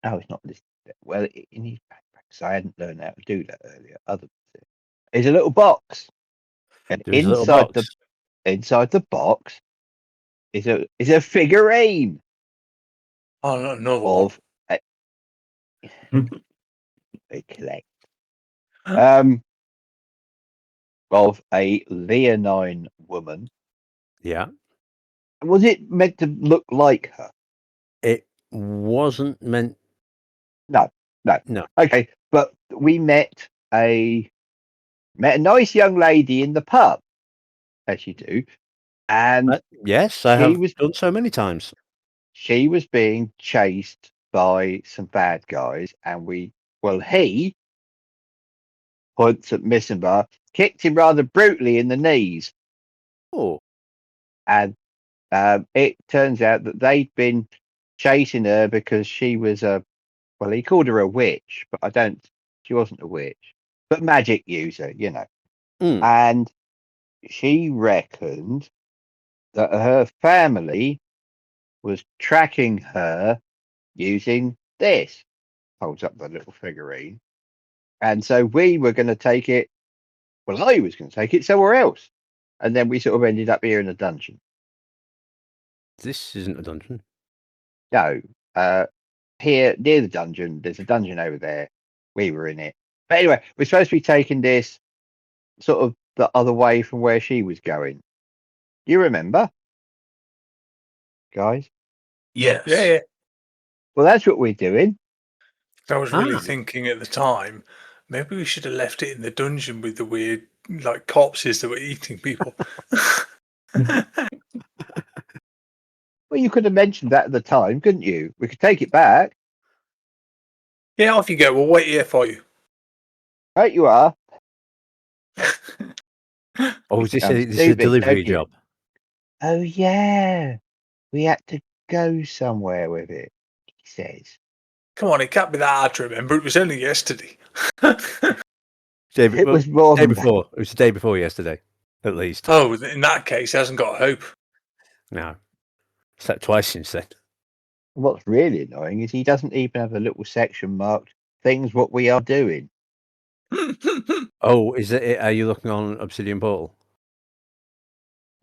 No, it's not this. Well, in his backpack. So I hadn't learned how to do that earlier. There's a little box, and There's a little box. inside the box is a figurine Oh, not another one. of they collect of a leonine woman. Yeah. Was it meant to look like her? It wasn't meant. No. Okay, but we met a nice young lady in the pub, as you do, and Yes, I He have was- done so many times. she was being chased by some bad guys, and he points at Missenbar, kicked him rather brutally in the knees, Oh, and it turns out that they'd been chasing her because she was he called her a witch, but she wasn't a witch, but magic user, you know. Mm. And she reckoned that her family was tracking her using this. Holds up the little figurine. And so we were going to take it. Well, I was going to take it somewhere else. And then we sort of ended up here in a dungeon. this isn't a dungeon. No, here near the dungeon, there's a dungeon over there. We were in it. But anyway, we're supposed to be taking this sort of the other way from where she was going. You remember? Guys? Yes. Yeah. Well, that's what we're doing. I was really Ah. thinking at the time, maybe we should have left it in the dungeon with the weird, like, corpses that were eating people. Well, you could have mentioned that at the time, couldn't you? We could take it back. Yeah, off you go. We'll wait here for you. Right, you are. Oh, is this sound a stupid, delivery don't you? job? Oh, yeah. We had to go somewhere with it, he says. Come on, it can't be that hard to remember. It was only yesterday. It was more day than before. It was the day before yesterday, at least. Oh, in that case, he hasn't got hope. No, slept twice since then. What's really annoying is he doesn't even have a little section marked things what we are doing. Oh, is it? Are you looking on Obsidian Portal?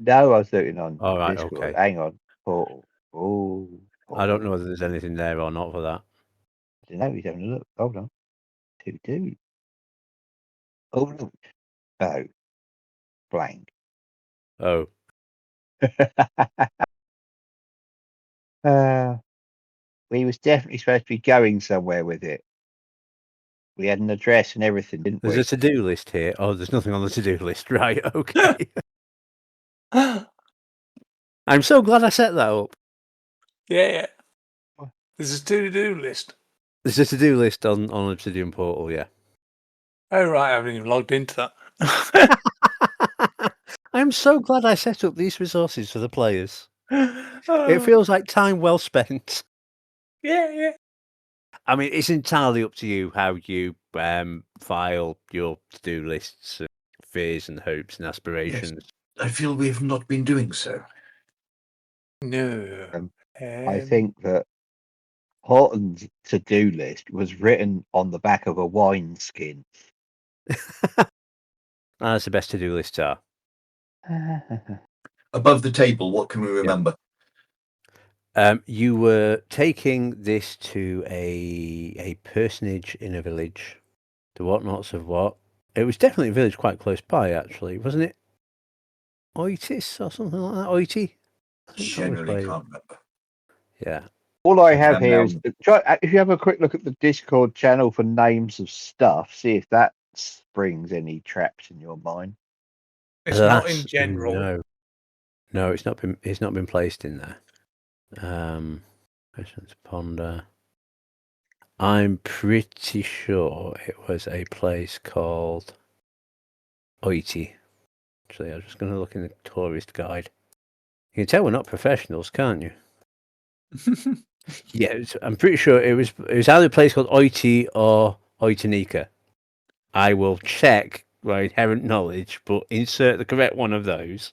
No, I was looking on All right, Discord. okay. Hang on. Portal. Oh, I don't know whether there's anything there or not for that. I don't know. He's having a look. Hold on. To-do. Oh, look. Oh. Blank. Oh, We was definitely supposed to be going somewhere with it. We had an address and everything, didn't there's we? a to-do list here. Oh, there's nothing on the to-do list. Right, okay. I'm so glad I set that up. Yeah. There's a to-do list. There's a to-do list on Obsidian Portal, yeah. Oh, right. I haven't even logged into that. I'm so glad I set up these resources for the players. It feels like time well spent. Yeah. I mean, it's entirely up to you how you file your to-do lists, fears and hopes and aspirations. I feel we have not been doing so. No. I think that Horton's to-do list was written on the back of a wine skin. That's the best to-do lists are. Above the table, what can we remember? You were taking this to a personage in a village. The whatnots of what? It was definitely a village quite close by, actually, wasn't it? Oitis or something like that. Oiti. I think that was Generally where- can't remember. Yeah. All I have here now- is try. If you have a quick look at the Discord channel for names of stuff, see if that springs any traps in your mind. It's not in That's- general. No, it's not been. It's not been placed in there. Question to ponder. I'm pretty sure it was a place called Oiti. Actually, I'm just going to look in the tourist guide. You can tell we're not professionals, can't you? Yeah, I'm pretty sure it was either a place called Oiti or Oitanika. I will check my inherent knowledge, but insert the correct one of those.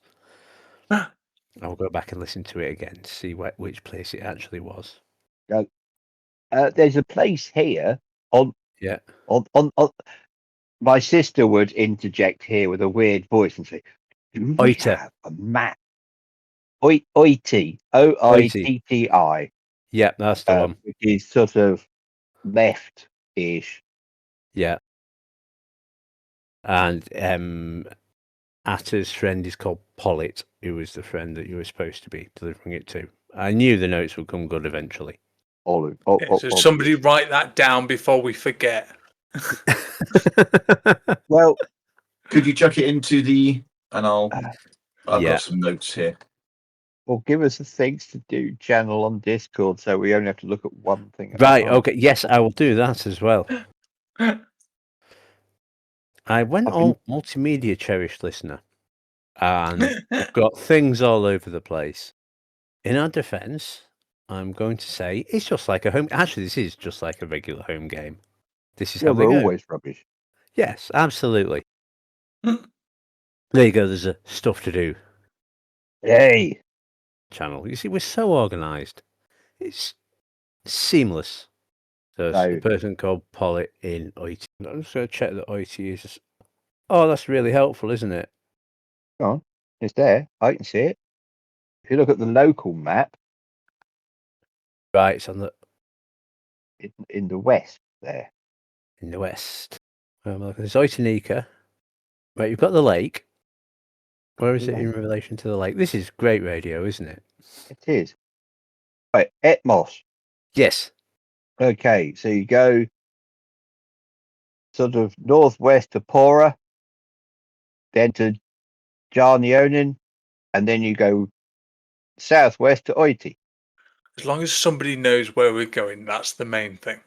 I'll go back and listen to it again to see which place it actually was. There's a place here on. Yeah. On. My sister would interject here with a weird voice and say, "Do we Oita. have a map?" Oiti, Oitti, Yeah, that's the one. which is sort of left-ish. Yeah. And Atta's friend is called Pollitt, who was the friend that you were supposed to be delivering it to. I knew the notes would come good eventually. Olive. So somebody write that down before we forget. Well, Could you chuck it into the... And I've Yeah. got some notes here. well, give us a things to do channel on Discord, so we only have to look at one thing. At Right, a time. okay. Yes, I will do that as well. I went I've been- all multimedia cherished listener, and I've got things all over the place. In our defence, I'm going to say it's just like a home. Actually, this is just like a regular home game. This is Yeah, how they we're go. always rubbish. Yes, absolutely. There you go. There's a stuff to do Hey, channel. You see, we're so organised. It's seamless. So it's No. a person called Pollitt in Oiti. I'm just going to check that Oiti is. Oh, that's really helpful, isn't it? come on, it's there. I can see it. If you look at the local map Right, it's on the in the west, there. in the west. There's Oitanika. Right, you've got the lake. Where is it in relation to the lake? This is great radio, isn't it? It is. Right, Etmos. Yes. Okay, so you go sort of northwest to Pora, then to Jarnionin, and then you go southwest to Oiti. As long as somebody knows where we're going, that's the main thing.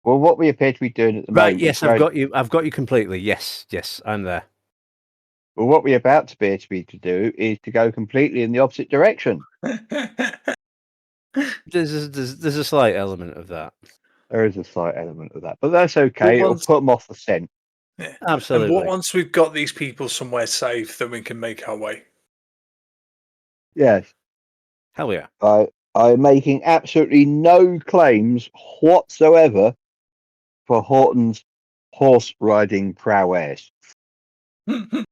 Well, what we appear to be doing at the Right, moment. yes, is I've got you. I've got you completely. Yes, I'm there. Well, what we're about to appear to be to do is to go completely in the opposite direction. There's a slight element of that. There is a slight element of that, but that's okay. It'll once- put them off the scent. Yeah. Absolutely. And once we've got these people somewhere safe, then we can make our way. Yes, Hell yeah. I'm making absolutely no claims whatsoever for Horton's horse riding prowess. Good,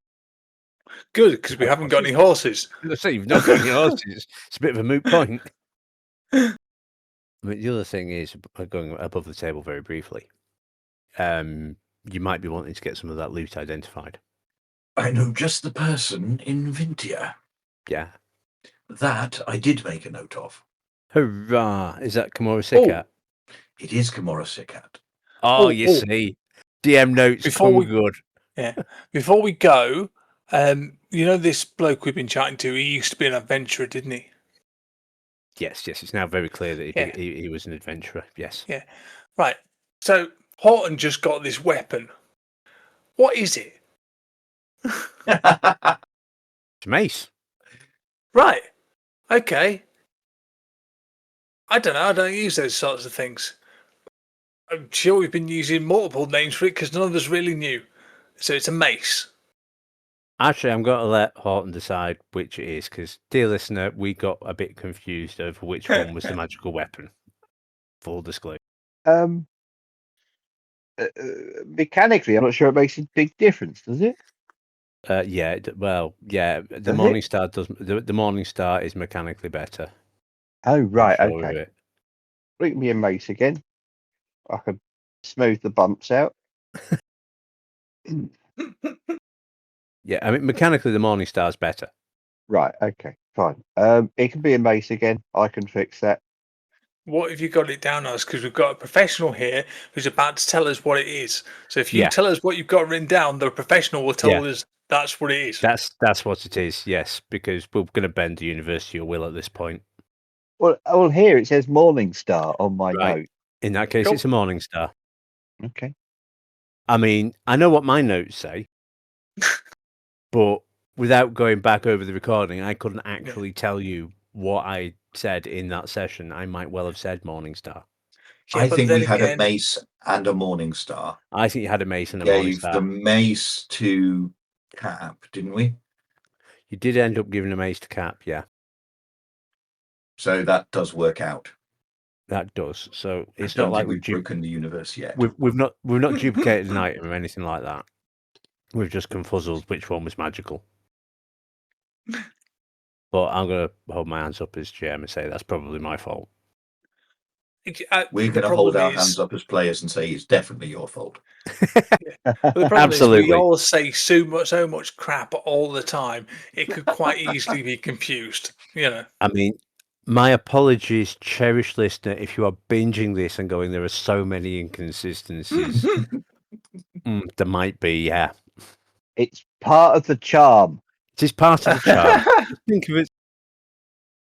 because we haven't got any horses. So you've not got any horses. It's a bit of a moot point. I mean, the other thing is, going above the table very briefly, you might be wanting to get some of that loot identified. I know just the person in Vintia. Yeah. That I did make a note of. Hurrah! Is that Kimura Sikat? It is Kimura Sikat. Oh, you see. DM notes Before come we- good. Yeah. Before we go, you know this bloke we've been chatting to, he used to be an adventurer, didn't he? Yes, it's now very clear that Yeah. he was an adventurer. Yes. Yeah. Right. So Horton just got this weapon. What is it? It's a mace. Right. Okay. I don't know. I don't use those sorts of things. I'm sure we've been using multiple names for it because none of us really knew. So it's a mace. Actually, I'm going to let Horton decide which it is because, dear listener, we got a bit confused over which one was the magical weapon. Full disclosure. Mechanically, I'm not sure it makes a big difference, does it? Yeah. The Does Morning it? Star does. The Morning Star is mechanically better. Oh, right. I'm sure of Okay. it. Bring me a mace again. I can smooth the bumps out. Yeah, I mean, mechanically, the Morning Star is better. Right. Okay. Fine. It can be a mace again. I can fix that. What have you got it down as? Because we've got a professional here who's about to tell us what it is. So if you Yeah. tell us what you've got written down, the professional will tell Yeah. us that's what it is. That's what it is. Yes, because we're going to bend the universe to your will at this point. Well, here it says Morning Star on my Right. note. In that case, Cool. it's a Morning Star. Okay. I mean, I know what my notes say, but without going back over the recording, I couldn't actually tell you what I said in that session. I might well have said Morning Star. Yeah, I but think then we had a again, mace and a Morning Star. I think you had a mace and a Morning Gave Star. the mace to Cap, didn't we? You did end up giving a mace to Cap, yeah. So that does work out. That does. So it's I don't not like think we've broken the universe yet. we've not duplicated an item or anything like that. We've just confuzzled which one was magical. But I'm going to hold my hands up as GM and say that's probably my fault. We're going to hold our hands up as players and say it's definitely your fault. Well, the problem Absolutely. is we all say so much crap all the time. It could quite easily be confused. You know. I mean, my apologies, cherished listener, if you are binging this and going, there are so many inconsistencies. There might be, yeah. It's part of the charm. It is part of the charm. Just think of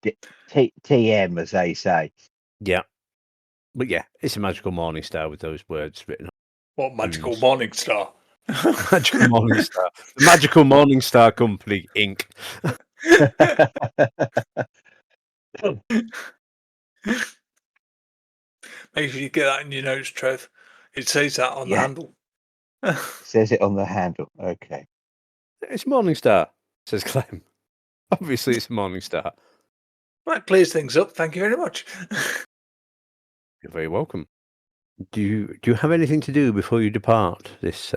it. TM, as they say. Yeah. But yeah, it's a magical Morning Star with those words written on. What magical Morning Star? Magical Morning Star. The Magical Morning Star Company, Inc. Make sure you get that in your notes, Trev. It says that on the Yeah. handle. Says it on the handle. Okay. It's Morning Star, says Clem. Obviously, it's a Morning Star. That clears things up. Thank you very much. You're very welcome. Do you have anything to do before you depart this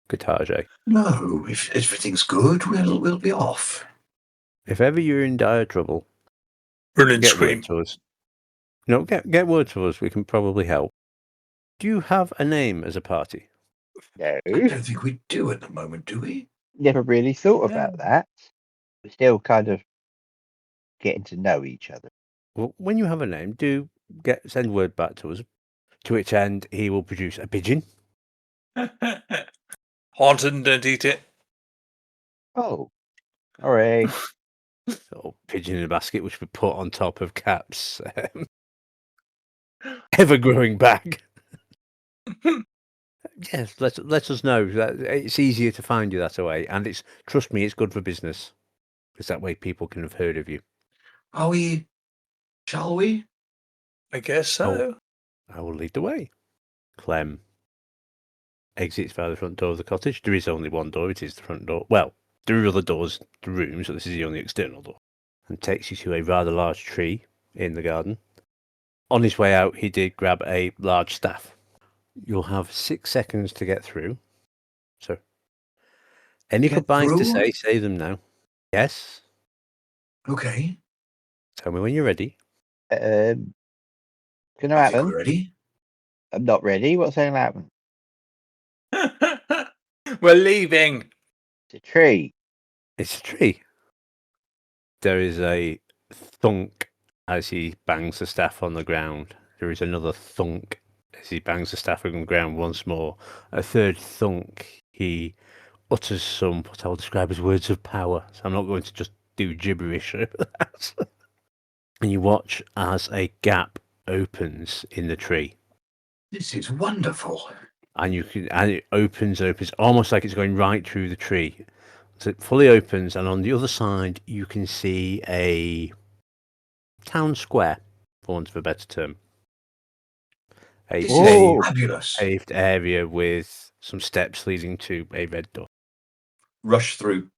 Guitarge? No, if everything's good, we'll be off. If ever you're in dire trouble, Run and get scream. word to us. No, get word to us. We can probably help. Do you have a name as a party? No. I don't think we do at the moment, do we? Never really thought about No. that. We're still kind of getting to know each other. Well, when you have a name, do send word back to us. To which end, he will produce a pigeon. Horton, don't eat it. Oh. All right. Or pigeon in a basket, which we put on top of Cap's ever-growing bag. Yes, let us know. That it's easier to find you that way, and trust me, it's good for business, because that way people can have heard of you. Are we? Shall we? I guess so. I will lead the way. Clem exits via the front door of the cottage. There is only one door. It is the front door. Well, there are other doors to rooms, so this is the only external door. And takes you to a rather large tree in the garden. On his way out, he did grab a large staff. You'll have 6 seconds to get through. So, any Get goodbyes to through? say them now. Yes? Okay. Tell me when you're ready. Can I I think happen? we're ready. I'm not ready. What's going to happen? We're leaving. It's a tree. It's a tree. There is a thunk as he bangs the staff on the ground. There is another thunk as he bangs the staff on the ground once more. A third thunk. He utters some, what I will describe as words of power. So I'm not going to just do gibberish over that. And you watch as a gap opens in the tree. This is wonderful. And it opens almost like it's going right through the tree. So it fully opens, and on the other side, you can see a town square, for want of a better term. A This Oh. is fabulous. paved area with some steps leading to a red door. Rush through.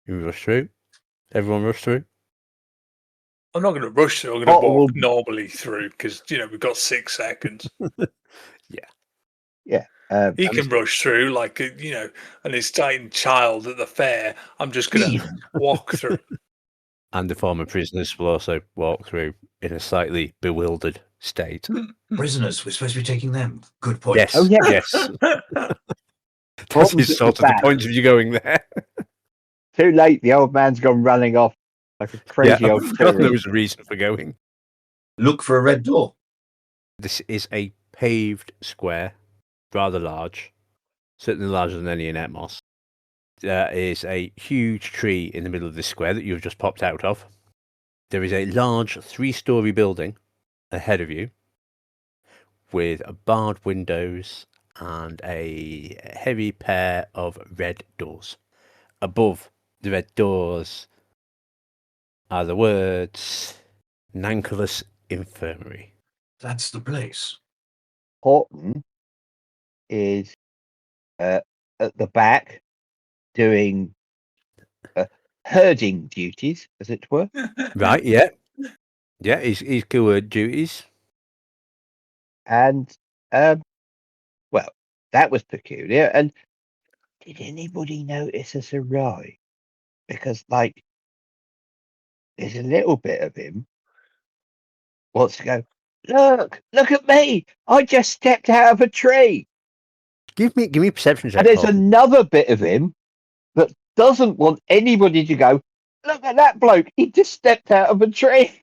You rush through. Everyone rush through. I'm not going to rush through. I'm going to Horton walk will- normally through because we've got 6 seconds. Yeah. He can rush through like an exciting child at the fair. I'm just going to Ian, walk through. And the former prisoners will also walk through in a slightly bewildered state. prisoners. We're supposed to be taking them. Good point. Yes. Oh, yeah. Yes. That Horton's is at sort the of the back. point of you going there. Too late. The old man's gone running off like a crazy Yeah, old I forgot there tourist. was a reason for going. Look for a red door. This is a paved square, rather large, certainly larger than any in Etmos. There is a huge tree in the middle of this square that you've just popped out of. There is a large 3-story building ahead of you with barred windows and a heavy pair of red doors. Above the red doors are the words Nanculus Infirmary. That's the place. Horton is at the back doing herding duties, as it were. Right, yeah. Yeah, he's keyword duties. And well, that was peculiar. And did anybody notice us arrive? Because there's a little bit of him wants to go, look at me. I just stepped out of a tree. Give me a perception check. And there's Horton. another bit of him that doesn't want anybody to go, look at that bloke. He just stepped out of a tree.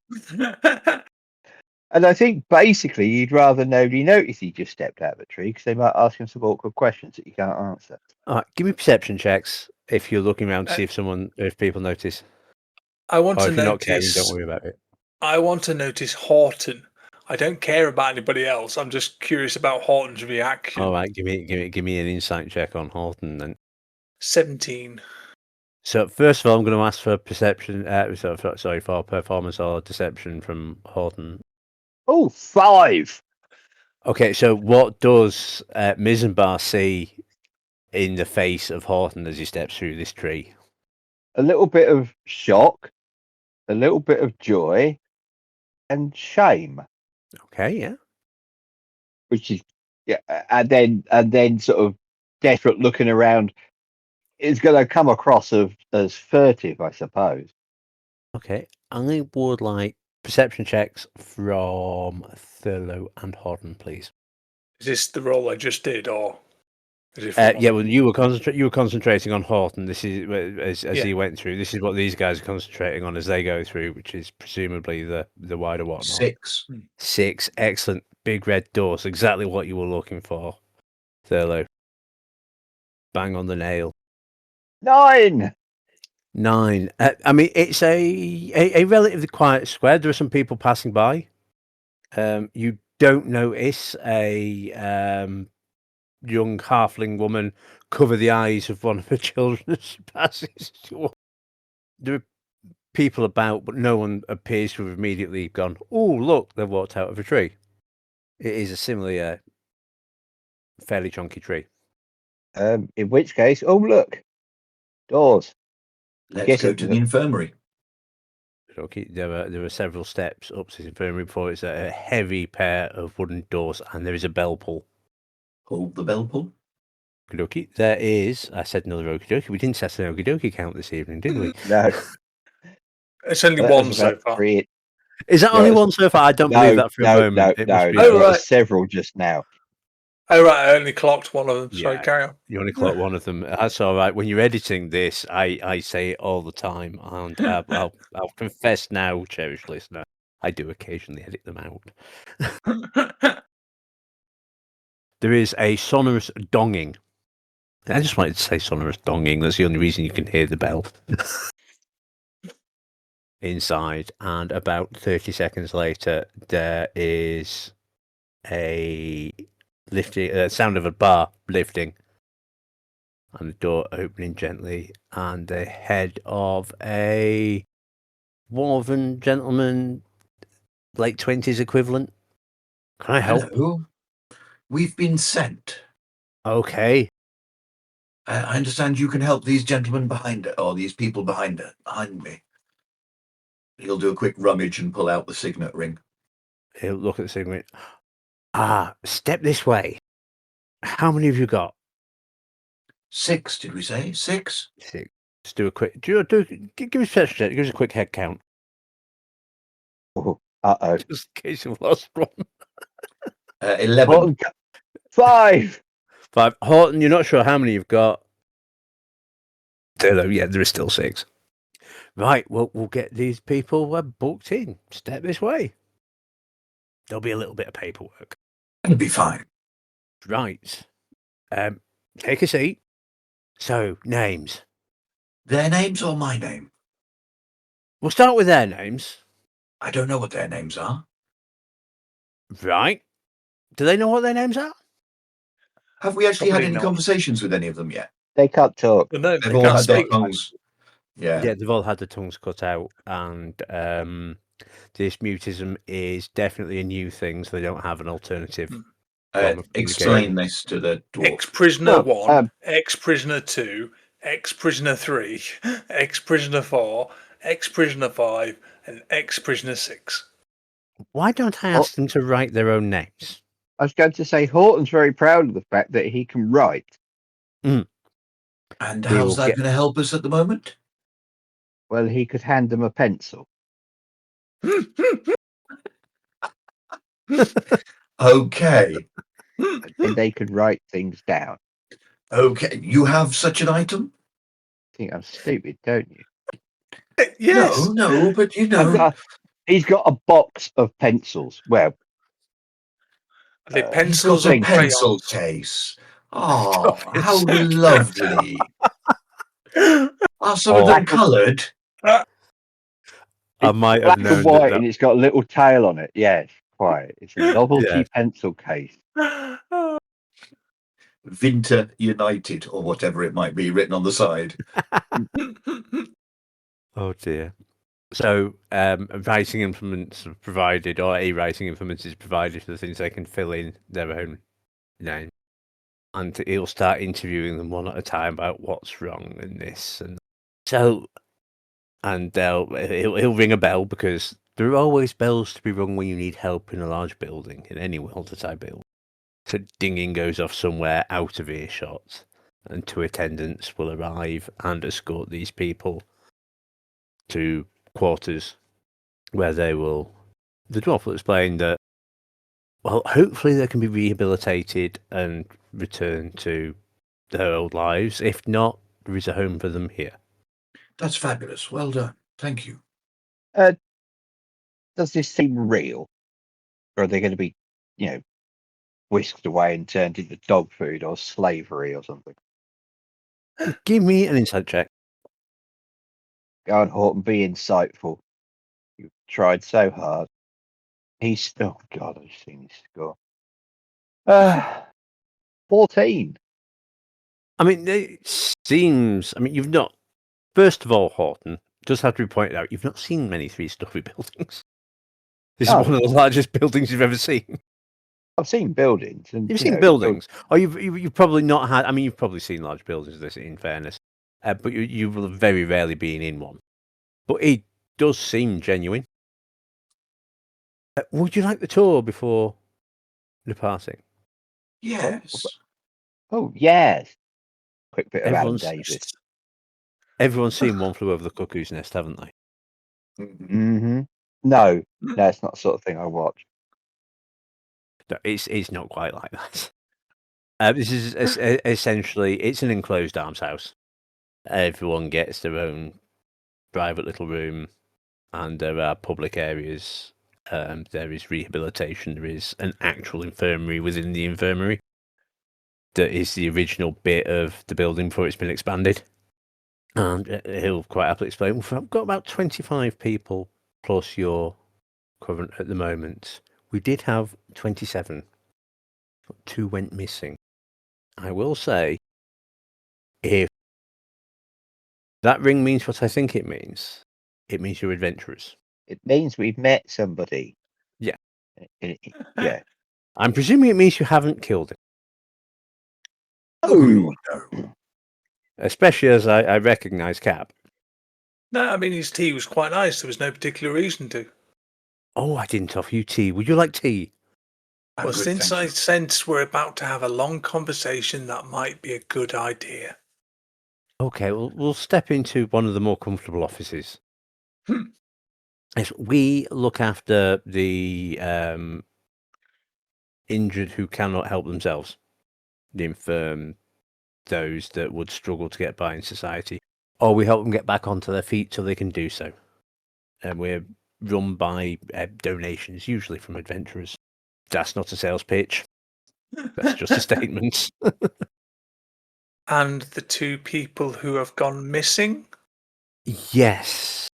And I think basically you'd rather nobody notice he just stepped out of a tree because they might ask him some awkward questions that you can't answer. All right, give me perception checks if you're looking around to see if people notice. I want Or to if you're not caring, notice. don't worry about it. I want to notice Horton. I don't care about anybody else. I'm just curious about Horton's reaction. All right, give me an insight check on Horton then. 17. So first of all, I'm going to ask for perception. For performance or deception from Horton. Oh, 5. Okay, so what does Missenbar see in the face of Horton as he steps through this tree? A little bit of shock, a little bit of joy, and shame, Okay, yeah. which is and then sort of desperate looking around is going to come across as furtive, I suppose. Okay, I would like perception checks from Thurlow and Horton, please. Is this the role I just did, or is it? From Yeah, well, you were concentrating on Horton. This is as Yeah. he went through. This is what these guys are concentrating on as they go through, which is presumably the wider whatnot. 6. 6, excellent, big red doors, exactly what you were looking for, Thurlow. Bang on the nail. 9. 9. I mean, it's a relatively quiet square. There are some people passing by. You don't notice a young halfling woman cover the eyes of one of her children as she passes. There are people about, but no one appears to have immediately gone, oh, look, they've walked out of a tree. It is a similarly fairly chunky tree. In which case, oh look, doors. Let's Yes, go it- to the infirmary. Okay, there are several steps up to the infirmary before it's a heavy pair of wooden doors, and there is a bell pull. Hold the bell pull. Okie dokie. There is, I said another okie dokie. We didn't set an okie dokie count this evening, did we? No, It's only that one was so about far. 3. Is that No, only it's- one so far? I don't No, believe that for a no, moment. no, It must no. be There Oh, were right. several just now. Oh, right. I only clocked one of them. Sorry, Yeah. carry on. You only clock one of them. That's all right. When you're editing this, I say it all the time, and I'll confess now, cherished listener, I do occasionally edit them out. There is a sonorous donging. I just wanted to say sonorous donging. That's the only reason you can hear the bell. Inside, and about 30 seconds later, there is a lifting sound of a bar lifting, and the door opening gently, and the head of a dwarven gentleman, late 20s equivalent. Can I help? Hello. We've been sent. Okay. I understand you can help these gentlemen behind it, or these people behind me. He'll do a quick rummage and pull out the signet ring. He'll look at the signet. Step this way. How many have you got? 6, did we say? 6? 6. Let's do a quick. Give us a check. Give us a quick head count. Oh, uh-oh. Just in case you've lost one. 11. Horton, 5. 5. Horton, you're not sure how many you've got. Yeah, there is still 6. Right, well, we'll get these people booked in. Step this way. There'll be a little bit of paperwork. It'll be fine. Right. Take a seat. So, names. Their names or my name? We'll start with their names. I don't know what their names are. Right. Do they know what their names are? Have we actually Probably had any not. conversations with any of them yet? They can't talk. But no, They've they all can't had their speak. tongues. Yeah. Yeah, they've all had their tongues cut out, and this mutism is definitely a new thing, so they don't have an alternative. Explain this to the dwarf. Ex-prisoner Well, 1, ex-prisoner 2, ex-prisoner 3, ex-prisoner 4, ex-prisoner 5, and ex-prisoner 6. Why don't I ask them to write their own names? I was going to say Horton's very proud of the fact that he can write. And We how's will that get- going to help us at the moment? Well, he could hand them a pencil. Okay. And they could write things down. Okay. You have such an item? I think I'm stupid, don't you? Yes. No, but you know. He's got a box of pencils. Well, Are they He's pencils got a and pencil crayons? case. Oh, Stop it, how Zach. lovely. Are some of Oh. them coloured? I it's might black have known and white, that. and it's got a little tail on it. Yes, quite. It's a novelty Yes. pencil case. Vinter United, or whatever it might be, written on the side. Oh dear. So, writing implements are provided, or a writing implement is provided for the things they can fill in their own name, and he'll start interviewing them one at a time about what's wrong and this and so. And he'll ring a bell, because there are always bells to be rung when you need help in a large building, in any watertight building. So dinging goes off somewhere out of earshot, and 2 attendants will arrive and escort these people to quarters, where they will. The dwarf will explain that, well, hopefully they can be rehabilitated and return to their old lives. If not, there is a home for them here. That's fabulous. Well done. Thank you. Does this seem real? Or are they going to be, whisked away and turned into dog food or slavery or something? Give me an insight check. Go on, Horton, be insightful. You've tried so hard. Oh God, I've seen this score. 14. I mean, it seems. I mean, you've not. First of all, Horton, just have to be pointed out, you've not seen many 3-story buildings. This No. is one of the largest buildings you've ever seen. I've seen buildings. And, You've seen buildings, or you've probably not had. I mean, you've probably seen large buildings. This, in fairness, but you will have very rarely been in one. But it does seem genuine. Would you like the tour before departing? Yes. Oh, yes. Quick bit of Adam Everyone's- Davis. Everyone's seen One Flew Over the Cuckoo's Nest, haven't they? Mm-hmm. No, it's not the sort of thing I watch. No, it's not quite like that. This is essentially, it's an enclosed arms house. Everyone gets their own private little room, and there are public areas. There is rehabilitation. There is an actual infirmary within the infirmary. That is the original bit of the building before it's been expanded. And he'll quite happily explain, we've got about 25 people plus your current at the moment. We did have 27. 2 went missing. I will say, If that ring means what I think it means you're adventurers. It means we've met somebody. Yeah. Yeah. I'm presuming it means you haven't killed him. Oh, Lord, no. Especially as I recognise Cap. No, I mean his tea was quite nice. There was no particular reason to. Oh, I didn't offer you tea. Would you like tea? I'm Well, good, since thank I you. sense we're about to have a long conversation, that might be a good idea. Okay, we'll step into one of the more comfortable offices. Hmm. Yes, we look after the injured who cannot help themselves, the infirm, those that would struggle to get by in society, or we help them get back onto their feet so they can do so. And we're run by donations, usually from adventurers. That's not a sales pitch. That's just a statement. And the two people who have gone missing? Yes.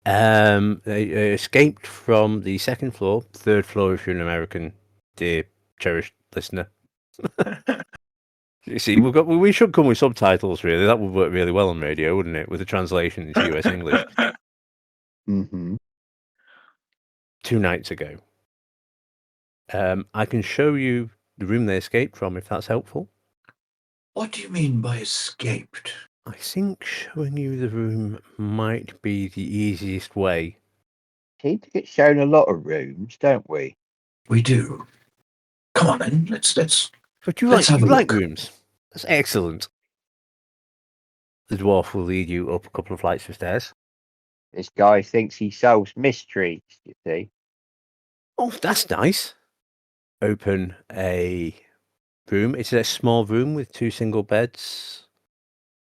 They escaped from the second floor, third floor if you're an American, dear cherished listener. You see, we should come with subtitles, really. That would work really well on radio, wouldn't it? With a translation into US English. Mm-hmm. 2 nights ago. I can show you the room they escaped from, if that's helpful. What do you mean by escaped? I think showing you the room might be the easiest way. Seem to get shown a lot of rooms, don't we? We do. Come on, then. Let's But you Let's like have a like look. rooms. That's excellent. The dwarf will lead you up a couple of flights of stairs. This guy thinks he solves mysteries, you see. Oh, that's nice. Open a room. It's a small room with 2 single beds.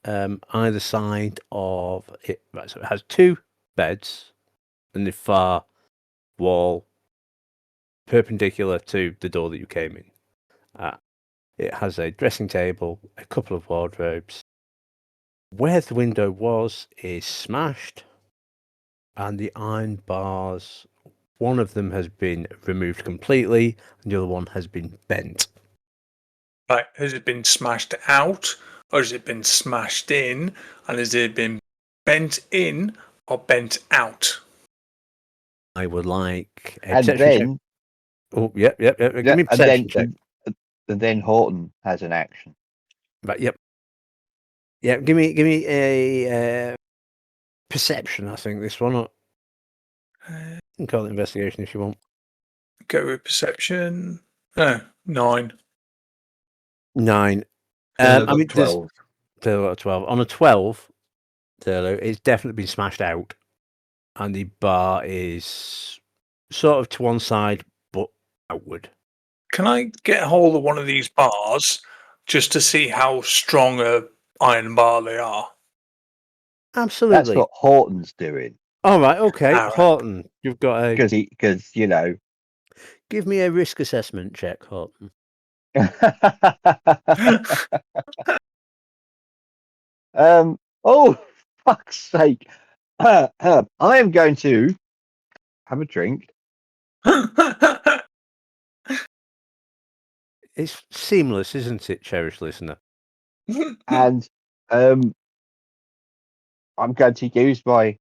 Either side of it. Right, so it has 2 beds in the far wall, perpendicular to the door that you came in. It has a dressing table, a couple of wardrobes. Where the window was is smashed, and the iron bars, one of them has been removed completely, and the other one has been bent. Right, has it been smashed out, or has it been smashed in, and has it been bent in or bent out? I would like a And perception check. then, Oh, yep. Give me a and perception check. then Horton has an action. Right, yep. Yeah, give me a perception. I think this one. You can call it investigation if you want. Go with perception. Oh, 9. 9. I I mean, 12. Thurlow got 12. On a 12, Thurlow, it's definitely been smashed out, and the bar is sort of to one side, but outward. Can I get hold of one of these bars just to see how strong a iron bar they are? Absolutely. That's what Horton's doing. All right, okay. All right. Horton, you've got a... Because you know... Give me a risk assessment check, Horton. Oh, fuck's sake. I am going to have a drink. It's seamless, isn't it, cherished listener? And I'm going to use my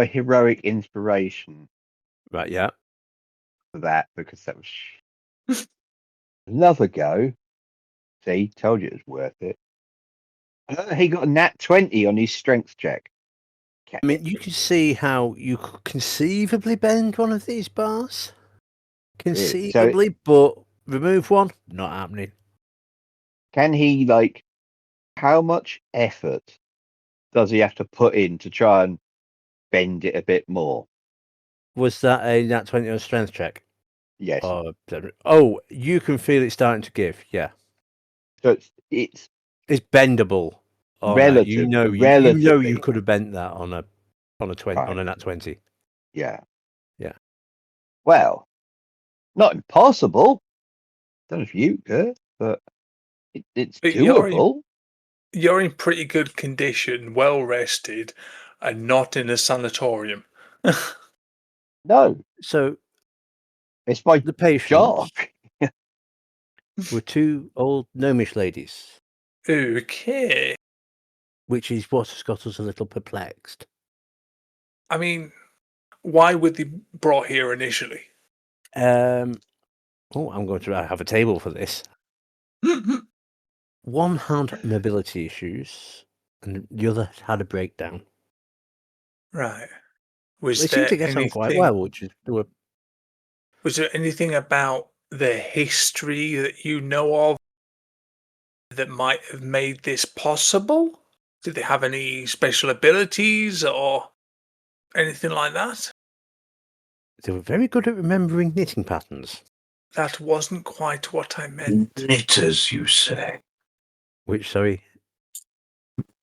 heroic inspiration Right, yeah. for that, because that was another go. See, told you it was worth it. He got a nat 20 on his strength check. I mean, you can see how you could conceivably bend one of these bars. Conceivably, but remove one, not happening. Can he, like, how much effort does he have to put in to try and bend it a bit more? Was that a nat 20 on a strength check? Yes. Oh, you can feel it starting to give, yeah. So it's bendable. relative. You know relatively. you could have bent that on a 20 on a nat 20. Yeah. Yeah. Well, not impossible. Don't know if you could, but it's But doable. You're in pretty good condition, well rested, and not in a sanatorium. No, So it's my the patients job. were 2 old gnomish ladies. Okay. which is what has got us a little perplexed. I mean, why were they brought here initially? I'm going to have a table for this. One had mobility issues, and the other had a breakdown. Right. Was They seem there to get on quite anything? well, which is Was there anything about their history that you know of that might have made this possible? Did they have any special abilities or anything like that? they were very good at remembering knitting patterns. That wasn't quite what I meant. Knitters, you say? Which, sorry,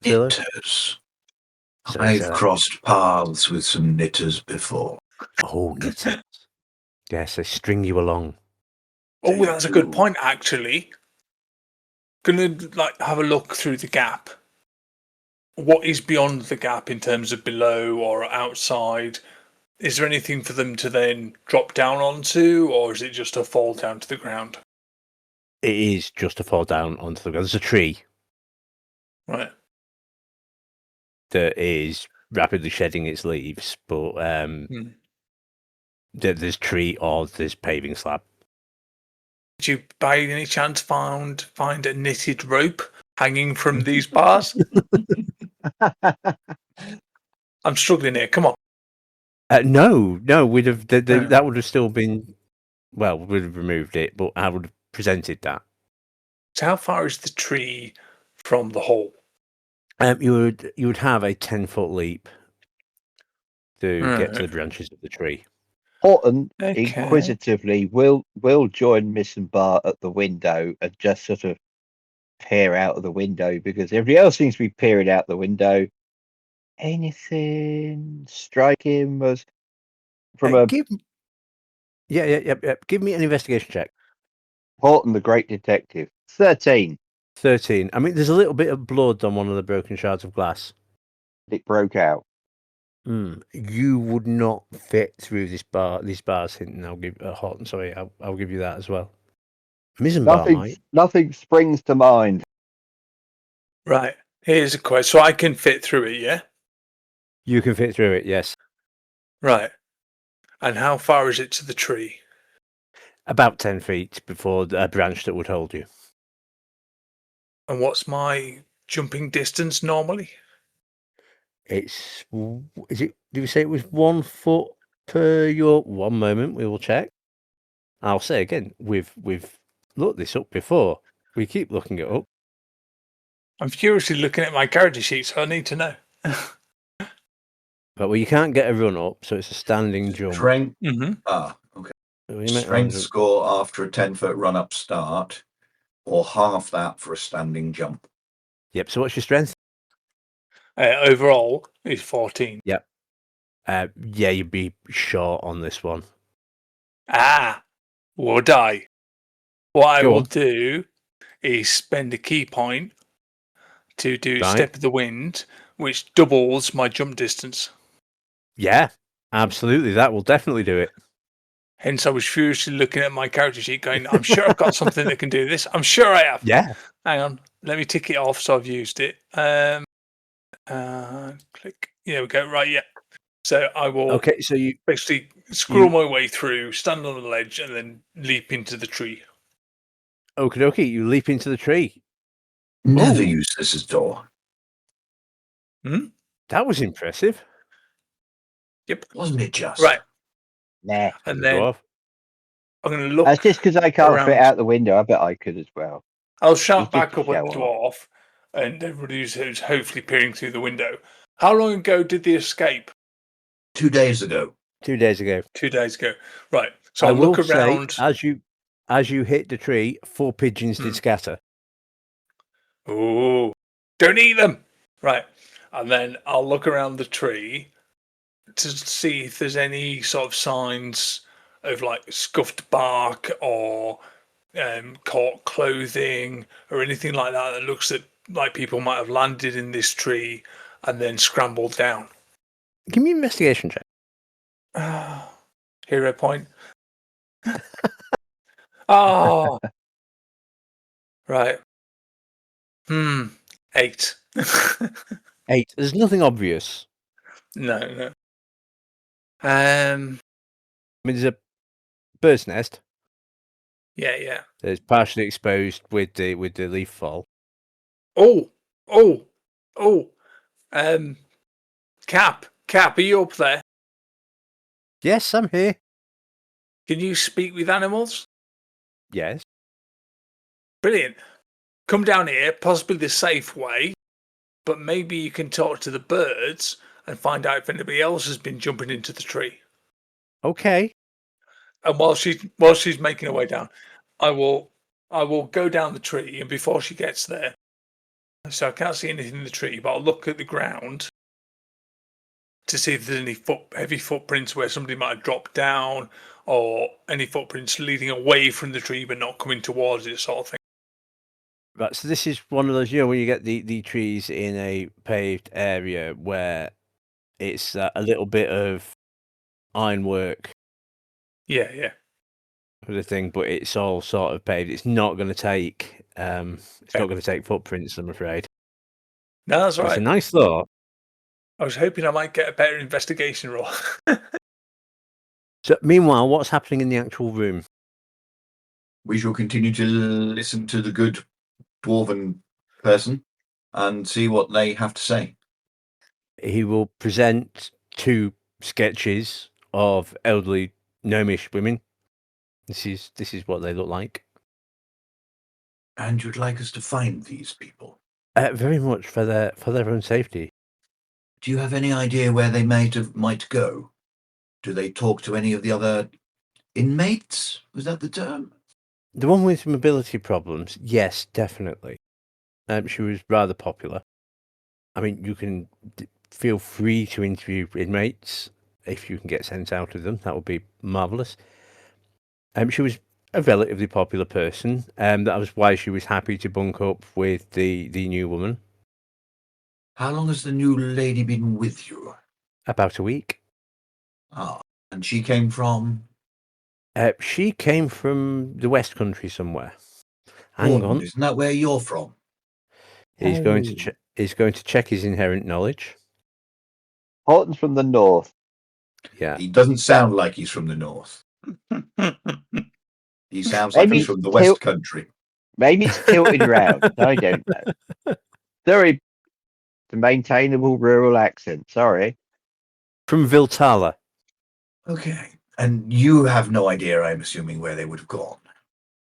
Thurlow? Knitters. Sorry, I've say that. crossed paths with some knitters before. Oh, knitters. Yes, they string you along. Oh, They that's a good do. point, actually. Gonna have a look through the gap. What is beyond the gap in terms of below or outside? Is there anything for them to then drop down onto, or is it just a fall down to the ground? It is just to fall down onto the ground. There's a tree Right. that is rapidly shedding its leaves, but there's tree or there's paving slab. Did you by any chance find a knitted rope hanging from these bars? I'm struggling here. Come on. No, we'd have No. that would have still been. Well, we'd have removed it, but I would have presented that. So how far is the tree from the hole? You would have a 10-foot leap to get to Right. the branches of the tree. Horton Okay. inquisitively will join Missenbar at the window and just sort of peer out of the window, because everybody else seems to be peering out the window. Anything strike him as from a Give me an investigation check. Horton, the great detective? 13. 13. I mean, there's a little bit of blood on one of the broken shards of glass. It broke out. You would not fit through these bars. Hinton. I'll give Horton. Sorry, I'll give you that as well. Missenbar might. Nothing springs to mind. Right. Here's a question. So I can fit through it, yeah? You can fit through it. Yes. Right. And how far is it to the tree? About 10 feet before a branch that would hold you. And what's my jumping distance normally? Is it? Did we say it was 1 foot per your? 1 moment, we will check. I'll say again, we've looked this up before. We keep looking it up. I'm furiously looking at my character sheet, so I need to know. But you can't get a run up, so it's a standing jump. Strength. Mm-hmm. Okay. So you make Strength that score after a 10-foot run-up start, or half that for a standing jump. Yep. So what's your strength? Overall is 14. Yep. Yeah, you'd be short on this one. Would I? What I Go will on. do is spend a key point to do Right. Step of the Wind, which doubles my jump distance. Yeah, absolutely. That will definitely do it. Hence, I was furiously looking at my character sheet going, I'm sure I've got something that can do this. I'm sure I have. Yeah. Hang on. Let me tick it off so I've used it. Click. There we go. Right, yeah. So I will Okay, so you basically scroll my way through, stand on the ledge, and then leap into the tree. okie dokie, you leap into the tree. Never Ooh. use this as door. That was impressive. Yep. Wasn't it just? Right. Nah. And As a then dwarf. I'm going to look. That's just because I can't around. fit out the window. I bet I could as well. I'll shout It's just back a up at the show off. dwarf and everybody who's hopefully peering through the window. How long ago did they escape? 2 days ago. 2 days ago. 2 days ago. Right. So I I'll look will say, around. as you hit the tree, 4 pigeons did scatter. Oh, don't eat them. Right. And then I'll look around the tree to see if there's any sort of signs of like scuffed bark or caught clothing or anything like that that looks like people might have landed in this tree and then scrambled down. Give me an investigation check. Hero point. Oh, right. 8. 8. There's nothing obvious. No. I mean, there's a bird's nest. Yeah. It's partially exposed with the leaf fall. Oh. Cap, are you up there? Yes, I'm here. Can you speak with animals? Yes. Brilliant. Come down here, possibly the safe way, but maybe you can talk to the birds and find out if anybody else has been jumping into the tree. Okay. And while she's making her way down, I will go down the tree, and before she gets there, so I can't see anything in the tree, but I'll look at the ground to see if there's any heavy footprints where somebody might have dropped down, or any footprints leading away from the tree but not coming towards it, sort of thing. Right, so this is one of those, when you get the trees in a paved area where it's a little bit of ironwork Yeah. for the thing, but it's all sort of paved. It's not going to take footprints, I'm afraid. No, that's It's right. a nice thought. I was hoping I might get a better investigation roll. So, meanwhile, what's happening in the actual room? We shall continue to listen to the good dwarven person and see what they have to say. He will present 2 sketches of elderly gnomish women. This is what they look like. And you'd like us to find these people? Very much for their own safety. Do you have any idea where they might go? Do they talk to any of the other inmates? Was that the term? The one with mobility problems, yes, definitely. She was rather popular. I mean, you can feel free to interview inmates if you can get sense out of them. That would be marvellous. She was a relatively popular person. That was why she was happy to bunk up with the new woman. How long has the new lady been with you? About a week. Ah, and she came from? She came from the West Country somewhere. Hang Horton, on. isn't that where you're from? He's going to check his inherent knowledge. Horton's from the north. Yeah. He doesn't sound like he's from the north. He sounds like Maybe he's from the West Country. Maybe it's tilted round. I don't know. Sorry, the maintainable rural accent. Sorry. From Viltala. Okay. And you have no idea, I'm assuming, where they would have gone?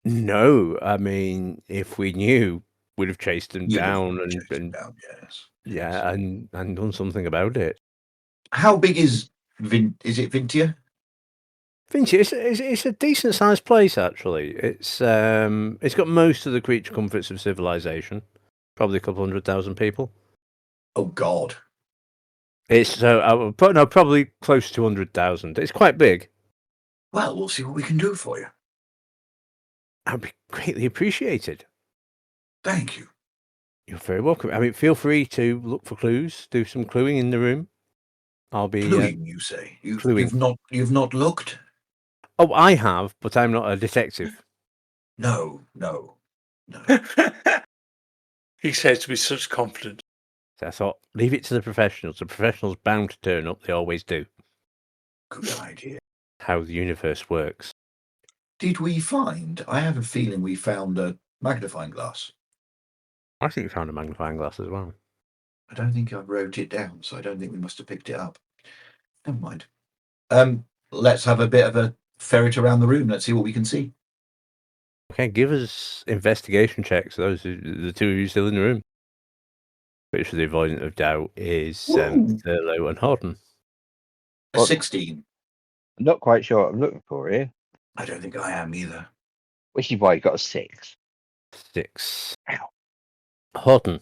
No, I mean, if we knew, we'd have chased them You'd have down chased them down, yes. Yeah, and done something about it. How big is it Vintia? Vinci, it's a decent sized place actually. It's got most of the creature comforts of civilization. Probably a couple 100,000 people. Oh God. It's probably close to 100,000. It's quite big. Well, we'll see what we can do for you. I'd be greatly appreciated. Thank you. You're very welcome. I mean, feel free to look for clues. Do some cluing in the room. I'll be Cluing, you say? cluing. You've not looked? Oh, I have, but I'm not a detective. No. He says with such confidence. So I thought, leave it to the professionals. The professionals bound to turn up. They always do. Good idea. How the universe works. Did we find? I have a feeling we found a magnifying glass. I think we found a magnifying glass as well. I don't think I wrote it down, so I don't think we must have picked it up. Never mind. Let's have a bit of a ferret around the room. Let's see what we can see. Okay, give us investigation checks. Those are the 2 of you still in the room. Which, for the avoidance of doubt, is Thurlow and Horton. 16. I'm not quite sure what I'm looking for here. I don't think I am either. Which is why you got a 6. 6. Ow. Horton.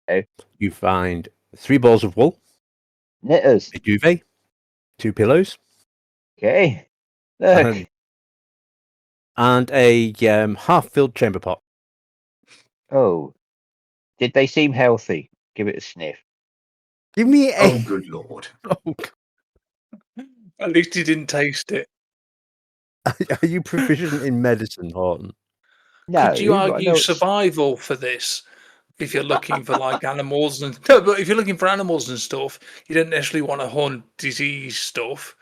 Okay. You find 3 balls of wool. Knitters. A duvet. 2 pillows. Okay. Look. And a half-filled chamber pot. Oh. Did they seem healthy? Give it a sniff. Give me a... Oh, good Lord. Oh, At least he didn't taste it. are you proficient in medicine, Horton? No, Could you but I argue know it's- survival for this? If you're looking for like animals and no, but if you're looking for animals and stuff, you don't necessarily want to hunt disease stuff.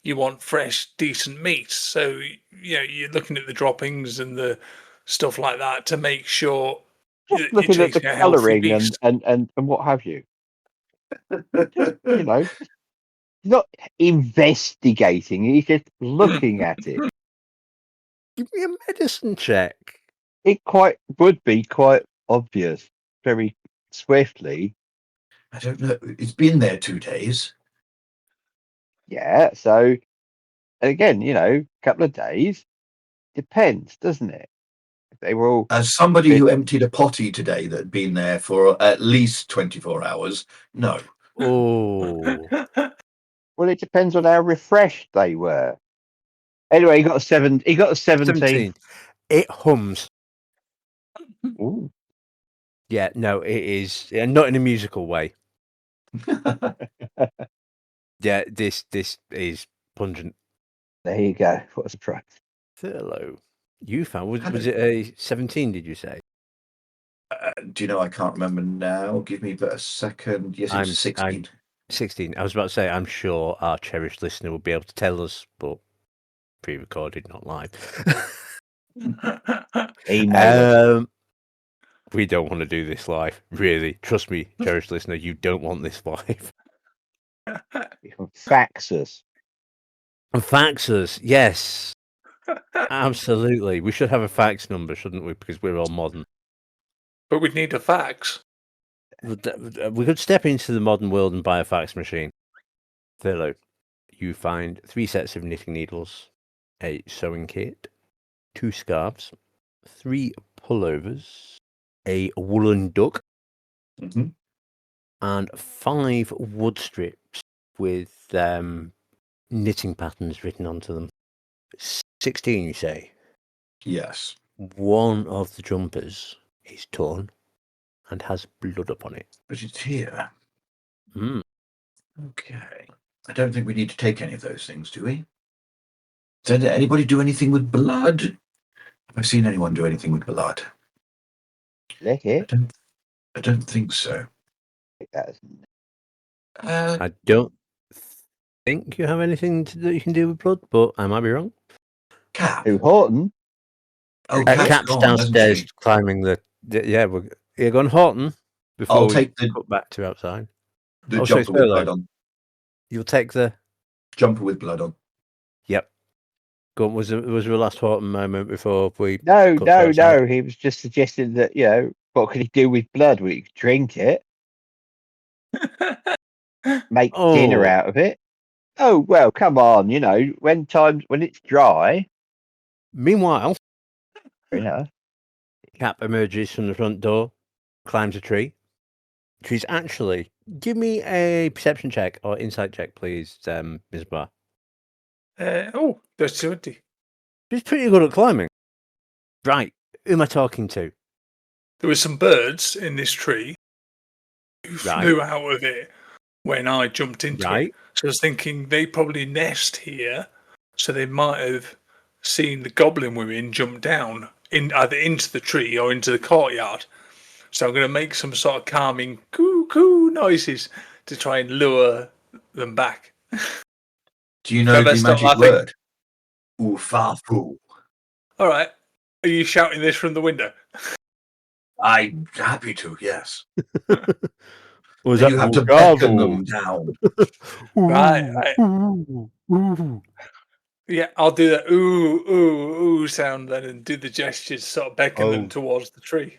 You want fresh, decent meat. So you're looking at the droppings and the stuff like that to make sure just you're looking at the chasing a healthy colouring beast. and what have you. You know, he's not investigating. He's just looking at it. Give me a medicine check. It would be quite obvious very swiftly. I don't know. It's been there 2 days. Yeah. So again, a couple of days depends, doesn't it? If they were all As somebody who emptied a potty today that had been there for at least 24 hours, no. Oh, well, it depends on how refreshed they were. Anyway, he got a 7. He got a 17. 17. It hums. Ooh. Yeah, no, it is not in a musical way. Yeah, this is pungent. There you go. What a surprise. Thurlow, you found was it a 17? Did you say? Do you know? I can't remember now. Give me a second. Yes, it was 16. 16. I was about to say, I'm sure our cherished listener will be able to tell us, but pre-recorded, not live. Email. We don't want to do this live, really. Trust me, cherished listener, you don't want this live. You can fax us. And fax us, yes. Absolutely. We should have a fax number, shouldn't we? Because we're all modern. But we'd need a fax. We could step into the modern world and buy a fax machine. Thurlow, you find 3 sets of knitting needles, a sewing kit, 2 scarves, 3 pullovers, a woolen duck, Mhm. and 5 wood strips with knitting patterns written onto them. 16, you say? Yes. One of the jumpers is torn and has blood upon it. But it's here. Mm. Okay. I don't think we need to take any of those things, do we? Did anybody do anything with blood? Have I seen anyone do anything with blood? Let it. I don't think so. I don't think you have anything that you can do with blood, but I might be wrong. Cap. Who, Horton? Oh, Cap's gone, downstairs hasn't she? climbing the yeah. You're going Horton before I'll we take the cut back to outside. the Oh, sorry, jumper with Thurlow. blood on. You'll take the Jumper with blood on. Yep. Go on, was there a last Horton moment before we? No. cut to outside? He was just suggesting that what could he do with blood? Well, he could drink it, make dinner out of it. Oh well, come on. When it's dry. Meanwhile, Enough. Cap emerges from the front door, climbs a tree. She's actually. Give me a perception check or insight check, please, Missenbar. There's 20. She's pretty good at climbing. Right. Who am I talking to? There were some birds in this tree who Right. flew out of it when I jumped into Right. it. So I was thinking they probably nest here, so they might have seen the goblin we're in jump down either into the tree or into the courtyard. So I'm going to make some sort of calming coo noises to try and lure them back. Do you know the Stop magic laughing. word? Oofafu. All right. Are you shouting this from the window? I'm happy to, yes. Was And you have to beckon them down. Right. Yeah, I'll do that ooh sound then and do the gestures, sort of beckon them towards the tree.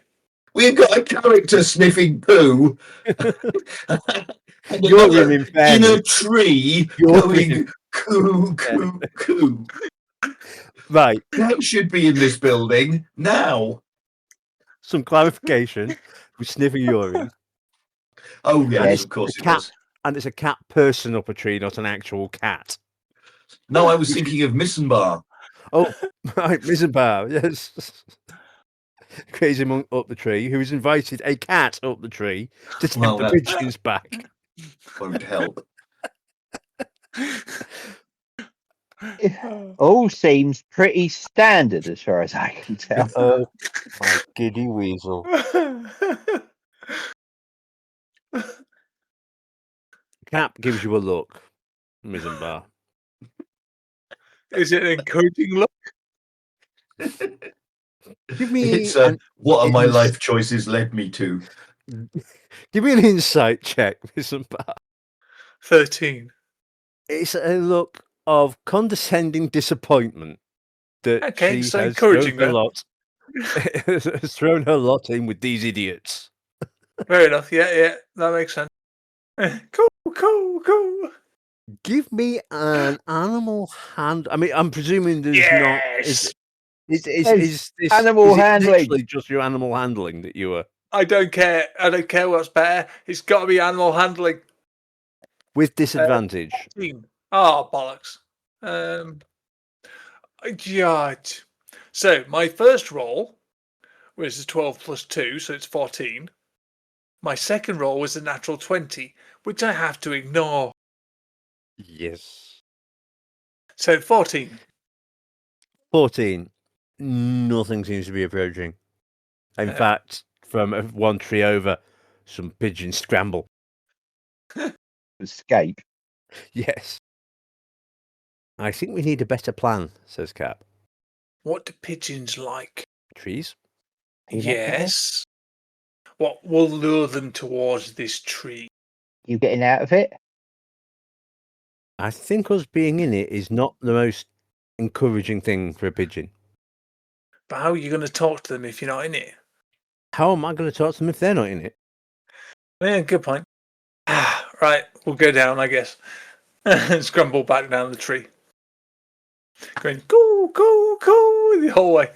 We've got a character sniffing poo. And You're another in in a fairness. tree You're going coo, coo, coo. Right. That should be in this building now. Some clarification. We're sniffing urine. Oh, yes, Yes. of course it Cat. was. And it's a cat person up a tree, not an actual cat. No, I was thinking of Missenbar. Oh, right, Missenbar, yes. Crazy monk up the tree, who's invited a cat up the tree to take Well, the pigeons back. Won't help. All seems pretty standard as far as I can tell. Oh, my giddy weasel. Cap gives you a look, Missenbar. Is it an encouraging look? Give me It's an what are my ins- life choices led me to? Give me an insight check, Missenbar. 13. It's a look of condescending disappointment that Okay, she so has thrown encouraging her then. lot. Has thrown her lot in with these idiots. Fair enough. Yeah, that makes sense. Cool. Give me an animal hand. I mean, I'm presuming there's not. Yes. Is this Animal is it handling. literally just your animal handling that you were I don't care. I don't care what's better. It's got to be animal handling. with disadvantage? Oh, bollocks. Yeah. So my first roll was a 12 plus 2, so it's 14. My second roll was a natural 20, which I have to ignore. Yes. So 14. 14. Nothing seems to be approaching. In Uh, fact, from one tree over, some pigeons scramble. Escape. Yes. I think we need a better plan, says Cap. What do pigeons like? Trees? Yes. What will lure them towards this tree? You getting out of it? I think us being in it is not the most encouraging thing for a pigeon. But how are you going to talk to them if you're not in it? How am I going to talk to them if they're not in it? Yeah, good point. Right, we'll go down, I guess. And scramble back down the tree. Going, go, the whole way.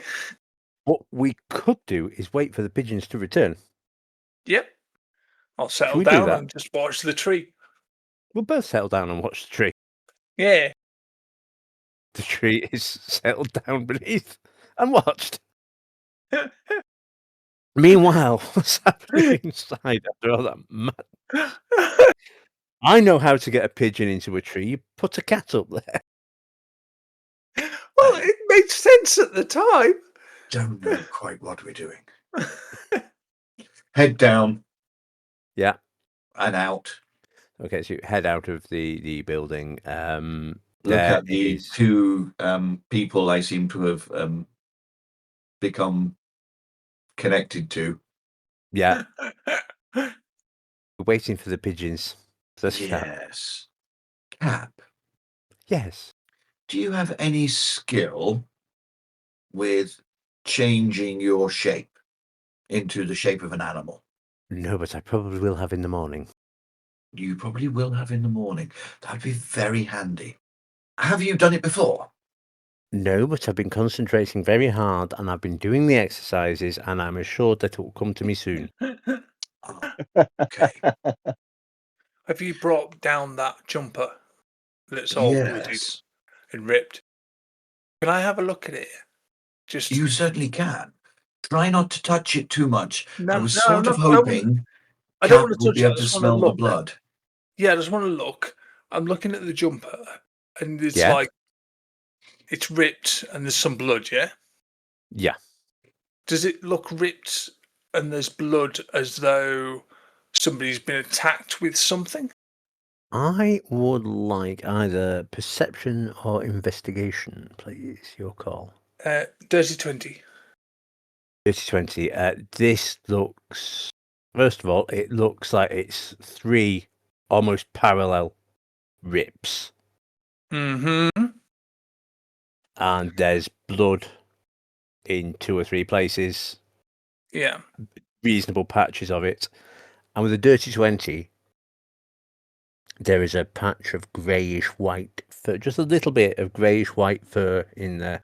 What we could do is wait for the pigeons to return. Yep. I'll settle we do down that? and just watch the tree. We'll both settle down and watch the tree. Yeah. The tree is settled down beneath and watched. Meanwhile, what's happening inside after all that mad? I know how to get a pigeon into a tree. You put a cat up there. Well, it made sense at the time. Don't know quite what we're doing. Head down. Yeah. And out. Okay, so you head out of the building. Look at the two people I seem to have become connected to. Yeah. We're waiting for the pigeons. Says Cap. Yes. Cap, Yes. do you have any skill with changing your shape into the shape of an animal? No, but I probably will have in the morning. You probably will have in the morning. That'd be very handy. Have you done it before? No, but I've been concentrating very hard and I've been doing the exercises and I'm assured that it will come to me soon. Oh, okay. Have you brought down that jumper that's all bloodied Yes. and ripped? Can I have a look at it? Just You certainly can. Try not to touch it too much. No, I was no, sort no, of I don't want- hoping I don't Cap want to would touch be it. I able to just want to smell the look. blood. Yeah, I just want to look. I'm looking at the jumper, and it's Yeah? like it's ripped, and there's some blood. Yeah. Yeah. Does it look ripped and there's blood as though somebody's been attacked with something? I would like either perception or investigation, please. Your call. Dirty 20. 3020. This looks, first of all, it looks like it's 3 almost parallel rips. Mm-hmm. And there's blood in 2 or 3 places, Yeah. reasonable patches of it. And with a dirty 20, there is a patch of greyish white fur, just a little bit of greyish white fur in there.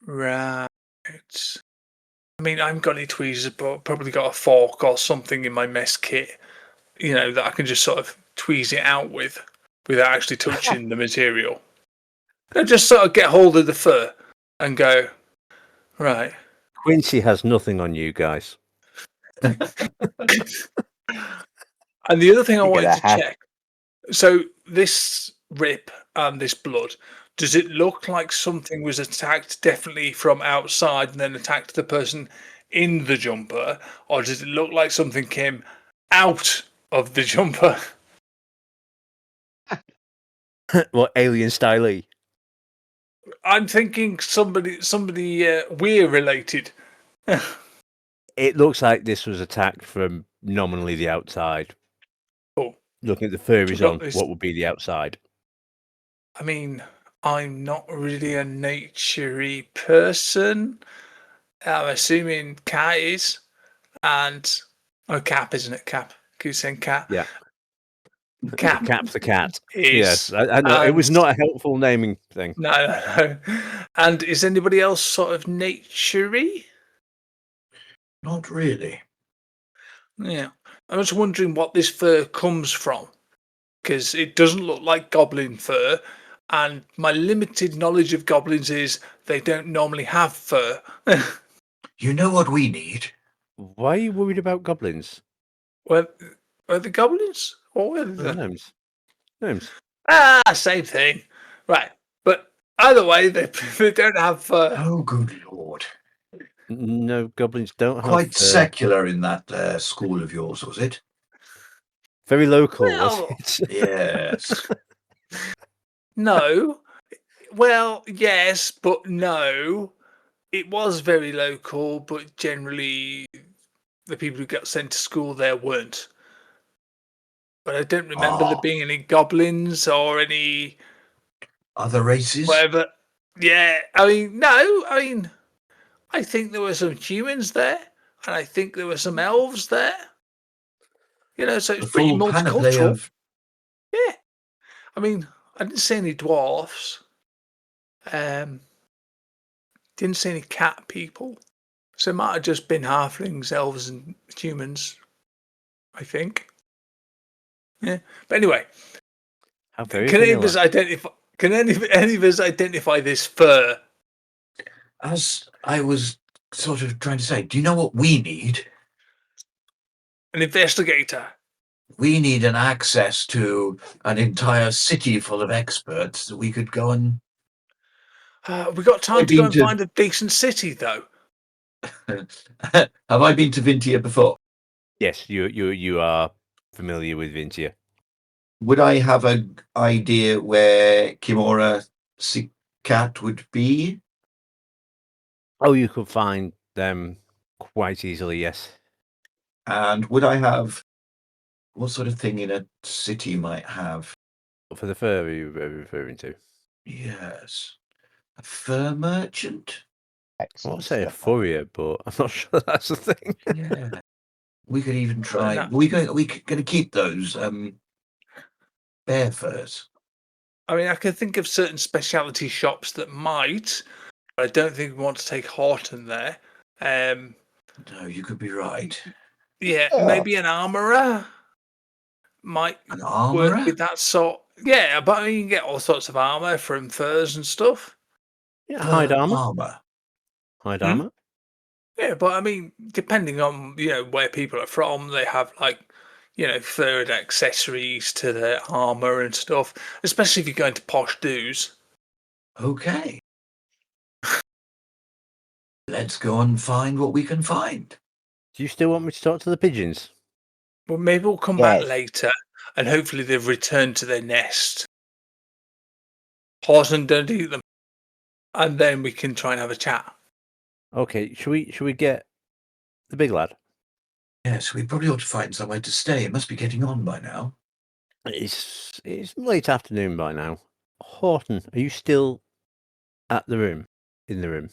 Right. I mean, I haven't got any tweezers, but I've probably got a fork or something in my mess kit, that I can just sort of tweeze it out with without actually touching the material. I just sort of get hold of the fur and go, right. Quincy has nothing on you guys. And the other thing I You're wanted gonna to check, so this rip and this blood, Does it look like something was attacked definitely from outside and then attacked the person in the jumper, or does it look like something came out of the jumper? What, alien style? I'm thinking somebody we're related. It looks like this was attacked from nominally the outside. Oh, Looking at the furries got on, this. what would be the outside? I mean, I'm not really a naturey person. I'm assuming cat is, and cap, isn't it? Cap. Keep saying cat. Yeah. Cap Cap's the cat. is. Yes, I know. It was and- not a helpful naming thing. No. And is anybody else sort of naturey? Not really. Yeah. I was wondering what this fur comes from, because it doesn't look like goblin fur, and my limited knowledge of goblins is they don't normally have fur. You know what we need? Why are you worried about goblins? Were the goblins? Or were Oh, the... gnomes. Gnomes. Same thing. Right. But either way, they don't have fur. Oh, good Lord. No, goblins don't have Quite fur. secular in that school of yours, was it? Very local, Well, was it? Yes. No. Well, yes, but no. It was very local, but generally the people who got sent to school there weren't. But I don't remember there being any goblins or any Other races? whatever. Yeah, I mean, no, I think there were some humans there, and I think there were some elves there. You know, so The it's pretty full panoply multicultural. of... Yeah, I mean, I didn't see any dwarfs. Didn't see any cat people. So it might have just been halflings, elves, and humans. I think. Yeah, but anyway, How very can any of vanilla. us identify? Can any of us identify this fur? As I was sort of trying to say, do you know what we need? An investigator. We need an access to an entire city full of experts that we could go and... We got time to go and been to- find a decent city, though. Have I been to Vintia before? Yes, you are familiar with Vintia. Would I have an idea where Kimura Sikat would be? Oh, you could find them quite easily, yes. And would I have... What sort of thing in a city might have? For the fur you were referring to. Yes. A fur merchant? I won't Excellent say a stuff. furrier, but I'm not sure that's the thing. Yeah. We could even try... no. Are we going to keep those bear furs? I mean, I can think of certain specialty shops that might, but I don't think we want to take Horton there. No, you could be right. Yeah, Oh. maybe an armorer might An work armourer? with that sort. Yeah, but you can get all sorts of armor from furs and stuff. Yeah, hide armor. Armour. Hide Hmm? armor. Yeah, but I mean, depending on where people are from, they have furred accessories to their armor and stuff. Especially if you're going to posh dues. Okay. Let's go and find what we can find. Do you still want me to talk to the pigeons? Well, maybe we'll come back Yes. later, and hopefully they've returned to their nest. Horton don't eat them, and then we can try and have a chat. Okay, should we get the big lad? Yes, we probably ought to find somewhere to stay. It must be getting on by now. It's late afternoon by now. Horton, are you still at the room? In the room?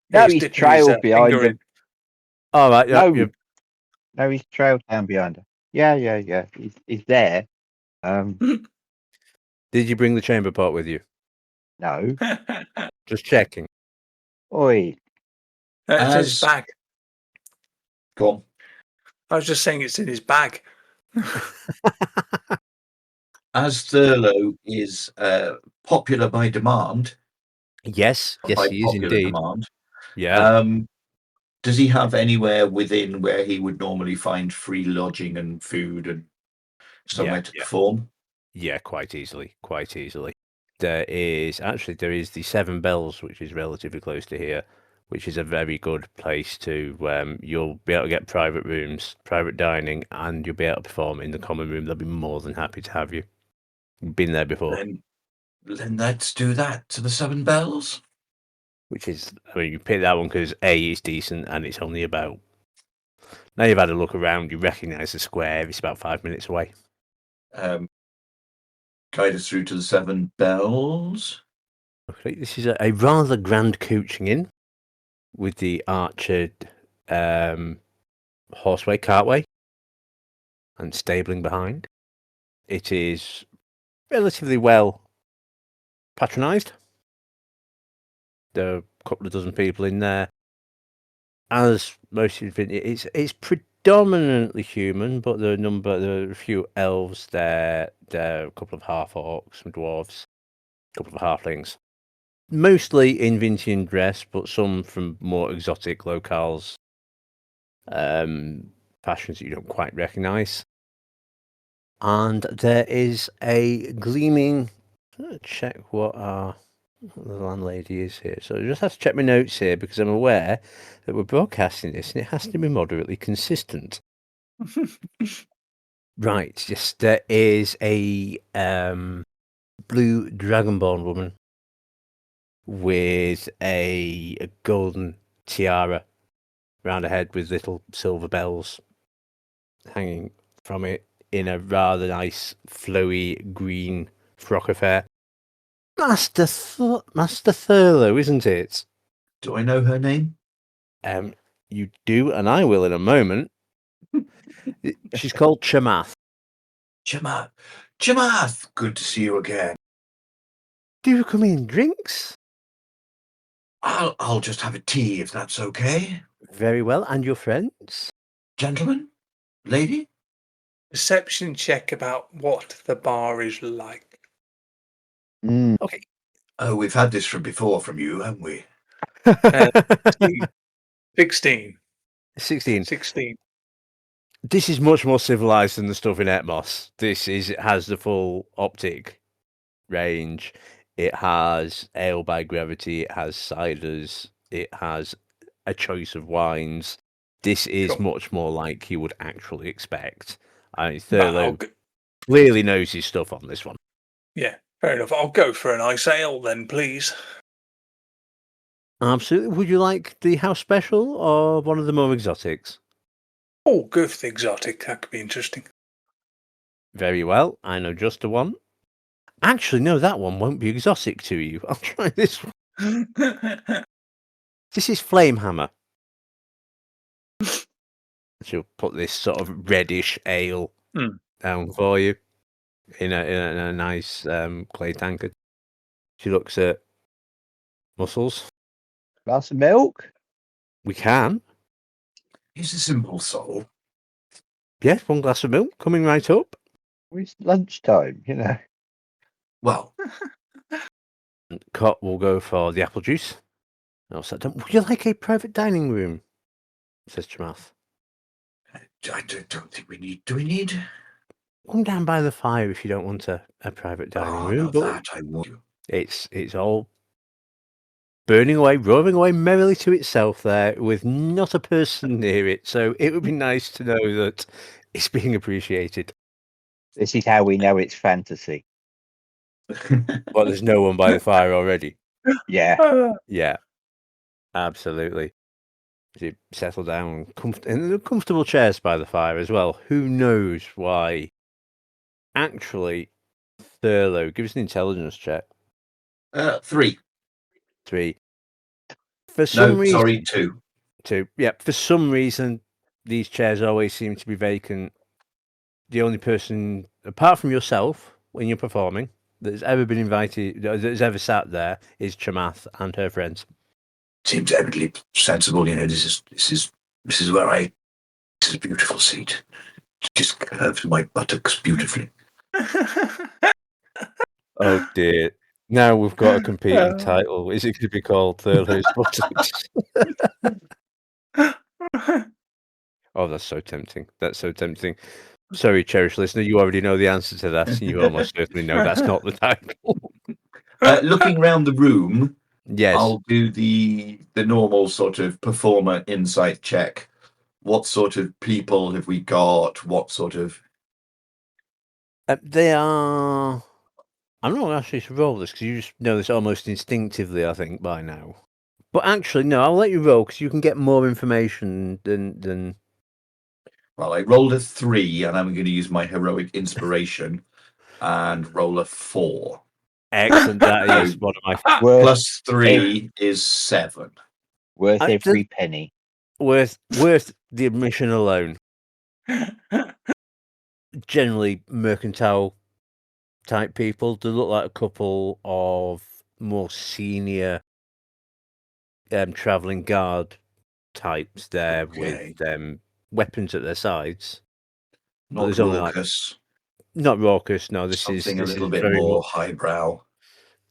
No, He's he's dipping his, trailed behind finger in. him. All right. No. you're- No, he's trailed down behind her. Yeah. He's there. Did you bring the chamber pot with you? No. Just checking. Oi. It's in his As- bag. Go on. I was just saying it's in his bag. As Thurlow is popular by demand, Yes, by he is popular indeed. demand, Yeah. does he have anywhere within where he would normally find free lodging and food and somewhere to yeah. perform? Yeah, quite easily. Quite easily. there is the Seven Bells, which is relatively close to here, which is a very good place to. You'll be able to get private rooms, private dining, and you'll be able to perform in the common room. They'll be more than happy to have you. Been there before. Then let's do that to the Seven Bells. Which is, I mean, you pick that one because A, it's decent and it's only about. Now you've had a look around, you recognise the square. It's about 5 minutes away. Guide us through to the Seven Bells. Okay, this is a rather grand coaching inn with the archered horseway, cartway, and stabling behind. It is relatively well patronised. There are a couple of dozen people in there. As most of it's predominantly human, but there are a few elves there. There are a couple of half orcs, some dwarves, a couple of halflings. Mostly in Vintian dress, but some from more exotic locales. Fashions that you don't quite recognise. And there is a gleaming. Check what the landlady is here. So I just have to check my notes here because I'm aware that we're broadcasting this and it has to be moderately consistent. Right, yes, there is a blue dragonborn woman with a golden tiara round her head with little silver bells hanging from it in a rather nice flowy green frock affair. Master Thurlow, isn't it? Do I know her name? You do, and I will in a moment. She's called Chamath. Chamath, good to see you again. Do you come in drinks? I'll just have a tea if that's okay. Very well, and your friends? Gentlemen? Lady? Perception check about what the bar is like. Okay. Oh, we've had this from before from you, haven't we? 16. 16. This is much more civilized than the stuff in Etmos. It has the full optic range. It has ale by gravity. It has ciders. It has a choice of wines. This is much more like you would actually expect. I mean, Thurlow clearly knows his stuff on this one. Yeah, fair enough. I'll go for a nice ale then, please. Absolutely. Would you like the house special or one of the more exotics? Oh, go for the exotic. That could be interesting. Very well. I know just the one. Actually, no, that one won't be exotic to you. I'll try this one. This is Flamehammer. She'll put this sort of reddish ale down for you in a nice clay tankard. She looks at Muscles. Glass of milk? We can. He's a simple soul. Yes, one glass of milk coming right up. It's lunchtime, you know. Well, Cot will go for the apple juice. I'll sit down. Would you like a private dining room? Says Chamath. I don't think we need. Do we need? Come down by the fire if you don't want a private dining room. No, that I want you. It's all burning away, roaring away merrily to itself there, with not a person near it. So it would be nice to know that it's being appreciated. This is how we know it's fantasy. Well, there's no one by the fire already. Yeah. Yeah, absolutely. You settle down, and there are comfortable chairs by the fire as well. Who knows why? Actually, Thurlow, give us an intelligence check. 3. 3. For some reason, sorry, 2. 2. Yeah, for some reason, these chairs always seem to be vacant. The only person, apart from yourself, when you're performing, that's ever been invited, that's ever sat there, is Chamath and her friends. Seems evidently sensible. You know, this is where this is a beautiful seat. It just curves my buttocks beautifully. Oh dear. Now we've got a competing title. Is it going to be called Thurlow's Buttocks? Oh, that's so tempting. That's so tempting. Sorry, cherished listener, you already know the answer to that, and you almost certainly know that's not the title. Looking around the room, Yes. I'll do the normal sort of performer insight check. What sort of people have we got? What sort of... They are. I'm not actually to roll this because you just know this almost instinctively, I think, by now. But actually, no, I'll let you roll because you can get more information than. Well, I rolled a 3, and I'm going to use my heroic inspiration and roll a 4. Excellent. That is one of my Worth, Plus 3 is 7. worth I- every penny. worth the admission alone. Generally, mercantile type people. They look like a couple of more senior traveling guard types there Okay. with weapons at their sides. But Not there's only like raucous. not raucous. No, this Something a is little bit very more much. highbrow.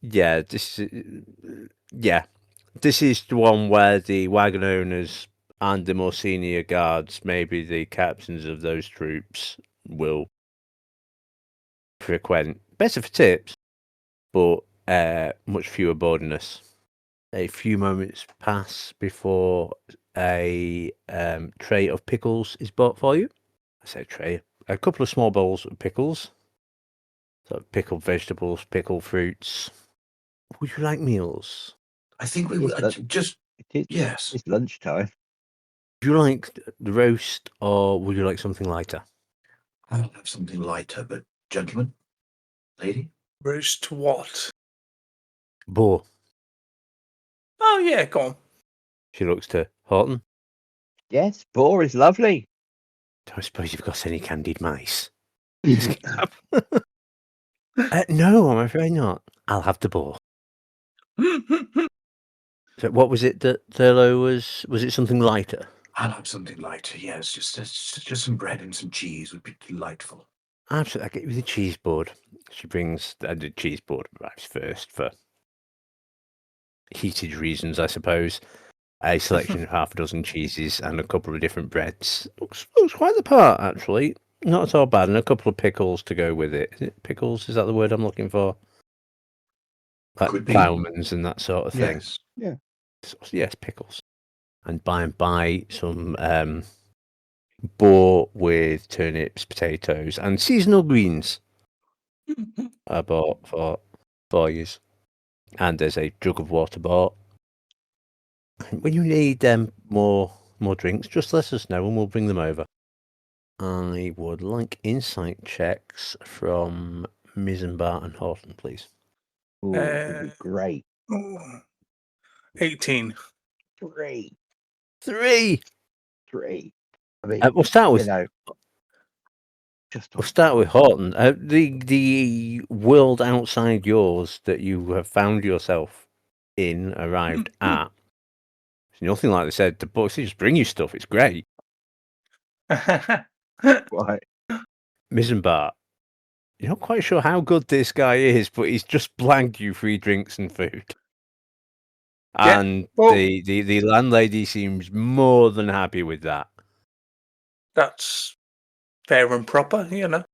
Yeah, this is the one where the wagon owners and the more senior guards, maybe the captains of those troops, will frequent. Better for tips, but much fewer boardiness. A few moments pass before a tray of pickles is bought for you. I say tray. A couple of small bowls of pickles. So pickled vegetables, pickled fruits. Would you like meals? I think we Yes, would that- just... It is. Yes. It's lunchtime. Would you like the roast or would you like something lighter? I'll have something lighter, but gentlemen, lady? Roast what? Boar. Oh, yeah, go on. She looks to Horton. Yes, boar is lovely. Don't suppose you've got any candied mice? No, I'm afraid not. I'll have the boar. So what was it that Thurlow was? Was it something lighter? I'll have something lighter, yes. Just some bread and some cheese would be delightful. Absolutely. I'll get you the cheese board. She brings the cheese board arrives first for heated reasons, I suppose. A selection of half a dozen cheeses and a couple of different breads. Looks quite the part, actually. Not at all bad. And a couple of pickles to go with it. Is it pickles? Is that the word I'm looking for? Like Could be. ploughmans and that sort of thing. Yes. Yes, pickles. And by and by, some boar with turnips, potatoes, and seasonal greens are bought for you. And there's a jug of water bought. When you need more drinks, just let us know and we'll bring them over. I would like insight checks from Missenbar and Horton, please. Ooh, it'd be great. Ooh. 18. Great. 3. I mean, We'll start with just We'll start with Horton. The world outside yours that you have found yourself in, arrived at. It's nothing like they said. The books, they just bring you stuff. It's great. right. Missenbar. You're not quite sure how good this guy is, but he's just blanked you free drinks and food. Yeah, And well- the landlady seems more than happy with that. That's fair and proper, you know.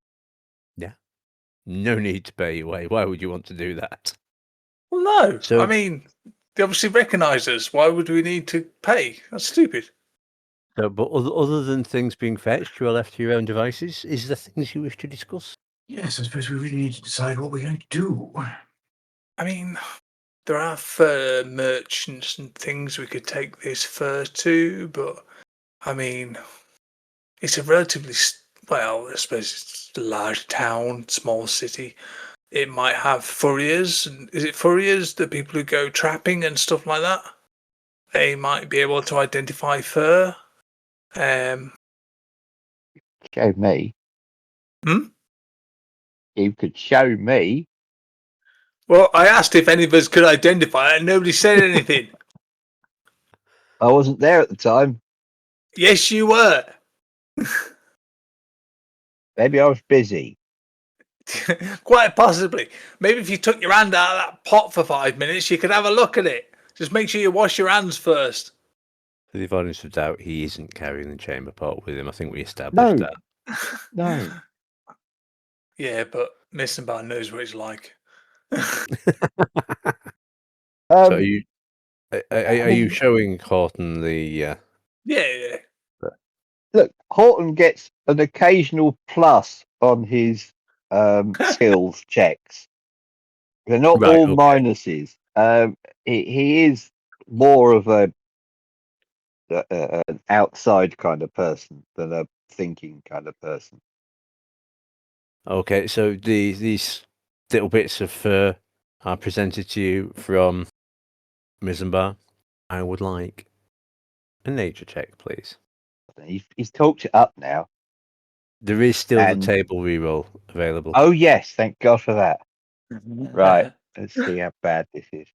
No need to pay away. Why would you want to do that? Well, no. So- I mean, they obviously recognise us. Why would we need to pay? That's stupid. So, but other than things being fetched, you are left to your own devices. Is there things you wish to discuss? Yes, I suppose we really need to decide what we're going to do. I mean, there are fur merchants and things we could take this fur to, but I mean, it's a relatively well, I suppose it's a large town, small city. It might have furriers. Is it furriers, the people who go trapping and stuff like that? They might be able to identify fur. Show me. Hmm? You could show me. Well, I asked if any of us could identify it, and nobody said anything. I wasn't there at the time. Yes, you were. Maybe I was busy. Quite possibly. Maybe if you took your hand out of that pot for 5 minutes, you could have a look at it. Just make sure you wash your hands first. For the avoidance of doubt, he isn't carrying the chamber pot with him. I think we established No. that. No. Yeah, but Missenbar knows what it's like. So Um, are you showing Horton the? Yeah. look, Horton gets an occasional plus on his skills checks. They're not Right, all okay. minuses. He is more of an outside kind of person than a thinking kind of person. Okay, so these little bits of fur are presented to you from Missenbar. I would like a nature check, please. He's talked it up now. There is still And- the table reroll available. Oh yes, thank God for that. Right, let's see how bad this is.